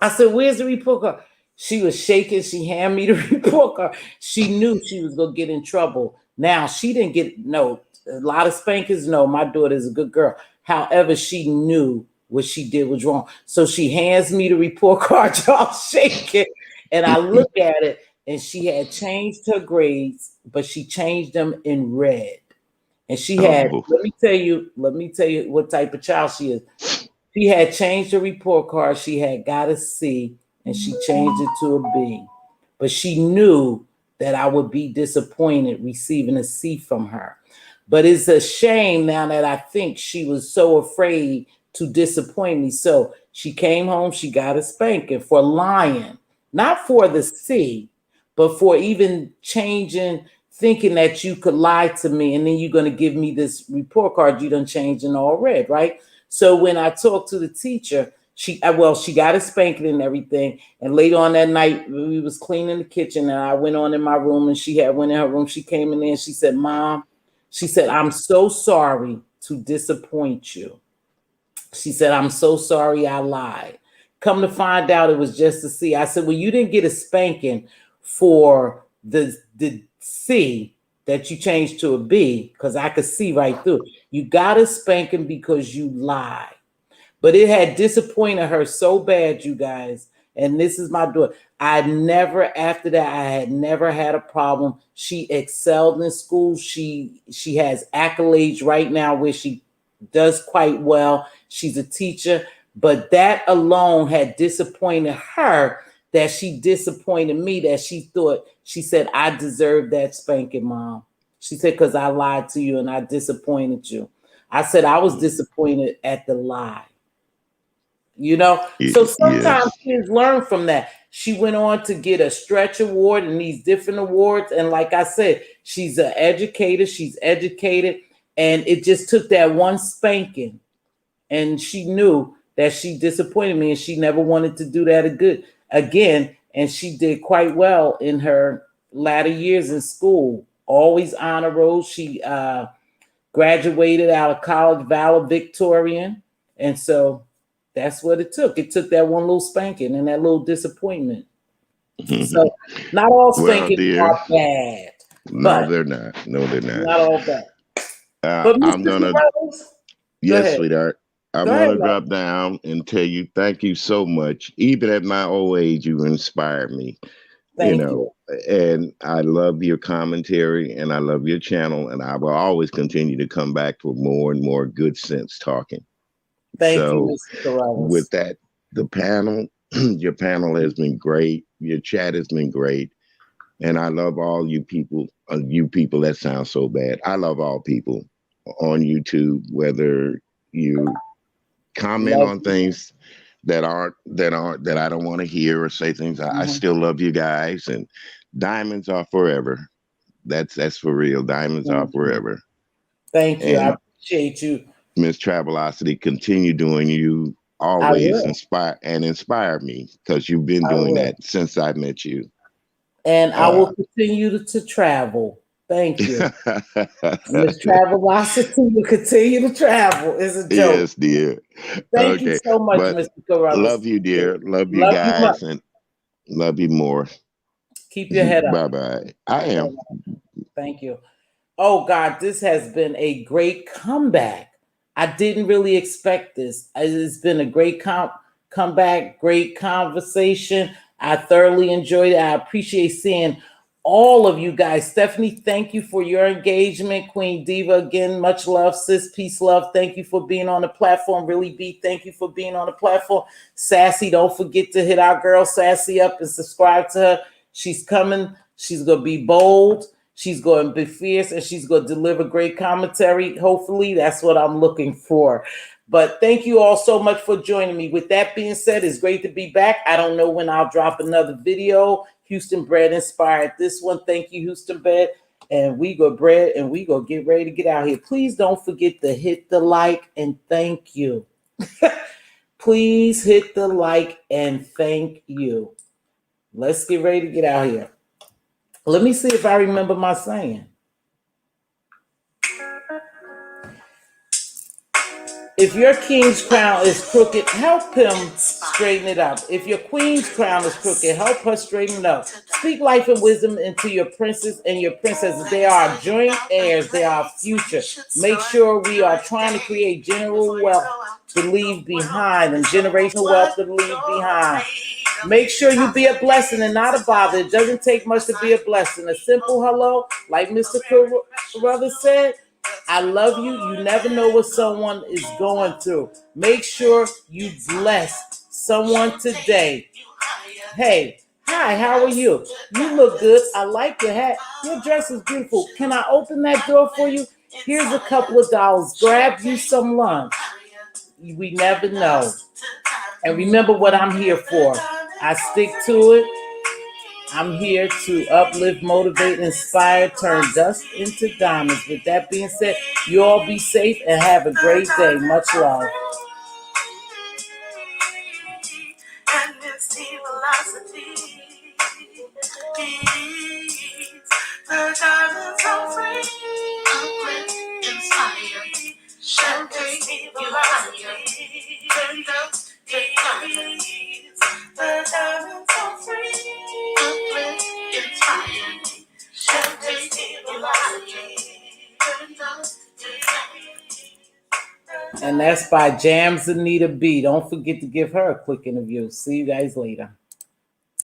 I said, "Where's the report card?" She was shaking. She handed me the report card. She knew she was going to get in trouble. Now, she didn't get, no, a lot of spankings. No, my daughter is a good girl. However, she knew what she did was wrong. So she hands me the report card, y'all shaking. And I look at it, and she had changed her grades, but she changed them in red. And she had, Oh, let me tell you what type of child she is. She had changed her report card. She had got a C and she changed it to a B. But she knew that I would be disappointed receiving a C from her. But it's a shame now that I think she was so afraid to disappoint me. So she came home, she got a spanking for lying, not for the C, but for even changing, thinking that you could lie to me and then you're going to give me this report card you done changed in all red, right? So when I talked to the teacher, she got a spanking and everything. And later on that night, we was cleaning the kitchen, and I went on in my room, and she had went in her room. She came in there and she said, "Mom," she said, "I'm so sorry to disappoint you." She said, I'm so sorry I lied. Come to find out it was just a C. I said, well, you didn't get a spanking for the C that you changed to a B, because I could see right through it. You got a spanking because you lied. But it had disappointed her so bad, you guys. And this is my daughter. After that, I had never had a problem. She excelled in school. She has accolades right now where she does quite well. She's a teacher. But that alone had disappointed her, that she disappointed me, that she said, I deserved that spanking, Mom. She said, because I lied to you and I disappointed you. I said, I was disappointed at the lie. So sometimes Yes. kids learn from that. She went on to get a stretch award and these different awards. And like I said, she's an educator. She's educated. And it just took that one spanking. And she knew that she disappointed me and she never wanted to do that again. And she did quite well in her latter years in school. Always honor roll. She graduated out of college valedictorian. And so that's what it took. It took that one little spanking and that little disappointment. So not all Well, spankings dear, are bad, no, but they're not. No, they're not. not all bad. But I'm Mr. gonna, Carruthers, go yes, ahead. sweetheart. Go I'm ahead, gonna love. drop down and tell you thank you so much. Even at my old age, you inspired me. Thank you. And I love your commentary and I love your channel, and I will always continue to come back for more and more good sense talking. Thank you, So, Mr. Carruthers. with that, the panel, your panel has been great. Your chat has been great. And I love all you people. You people, that sounds so bad. I love all people on YouTube, whether you comment Love on you. things that I don't want to hear, or say things. I Mhm. still love you guys, and diamonds are forever. That's for real. Diamonds are Mhm. forever. Thank you. I And appreciate you. Mz.Teavalocity, continue doing you. I Always will. inspire me, because you've been I doing will. that since I met you. And I Uh, will continue to travel. Thank you. Miss Travelocity will continue to travel. Is a joke. yes, dear. Thank you Okay, so much, but Mr. Carruthers. love you, dear. Love you Love you much. guys, and love you more. Keep your head up. Bye bye. I am. Thank you. Oh God, this has been a great comeback. I didn't really expect this. It's been a great comeback, great conversation. I thoroughly enjoyed it. I appreciate seeing all of you guys. Stephanie, thank you for your engagement. Queen Diva, again, much love. Sis, peace, love. Thank you for being on the platform. Really, B, thank you for being on the platform. Sassy, don't forget to hit our girl Sassy up and subscribe to her. She's coming. She's going to be bold. She's going to be fierce, and she's going to deliver great commentary. Hopefully, that's what I'm looking for. But thank you all so much for joining me. With that being said, it's great to be back. I don't know when I'll drop another video. Houston Bread inspired this one. Thank you, Houston Bread. And we go bread, and we go get ready to get out here. Please don't forget to hit the like and thank you. Please hit the like and thank you. Let's get ready to get out here. Let me see if I remember my saying. If your king's crown is crooked, help him straighten it up. If your queen's crown is crooked, help her straighten it up. Speak life and wisdom into your princes and your princesses. They are joint heirs. They are future. Make sure we are trying to create general wealth to leave behind and generational wealth to leave behind. Make sure you be a blessing and not a bother. It doesn't take much to be a blessing. A simple hello, like Mr. Carruthers said, I love you. You never know what someone is going through. Make sure you bless someone today. Hey, hi, how are you? You look good. I like your hat. Your dress is beautiful. Can I open that door for you? Here's a couple of dollars. Grab you some lunch. We never know. And remember what I'm here for. I stick to it. I'm here to uplift, motivate, inspire, turn dust into diamonds. With that being said, you all be safe and have a great day. Much love. And Mz.Teavalocity. The diamonds are free. Uplift, inspire, shine, take me the And that's by Jams Anita B. Don't forget to give her a quick interview. See you guys later.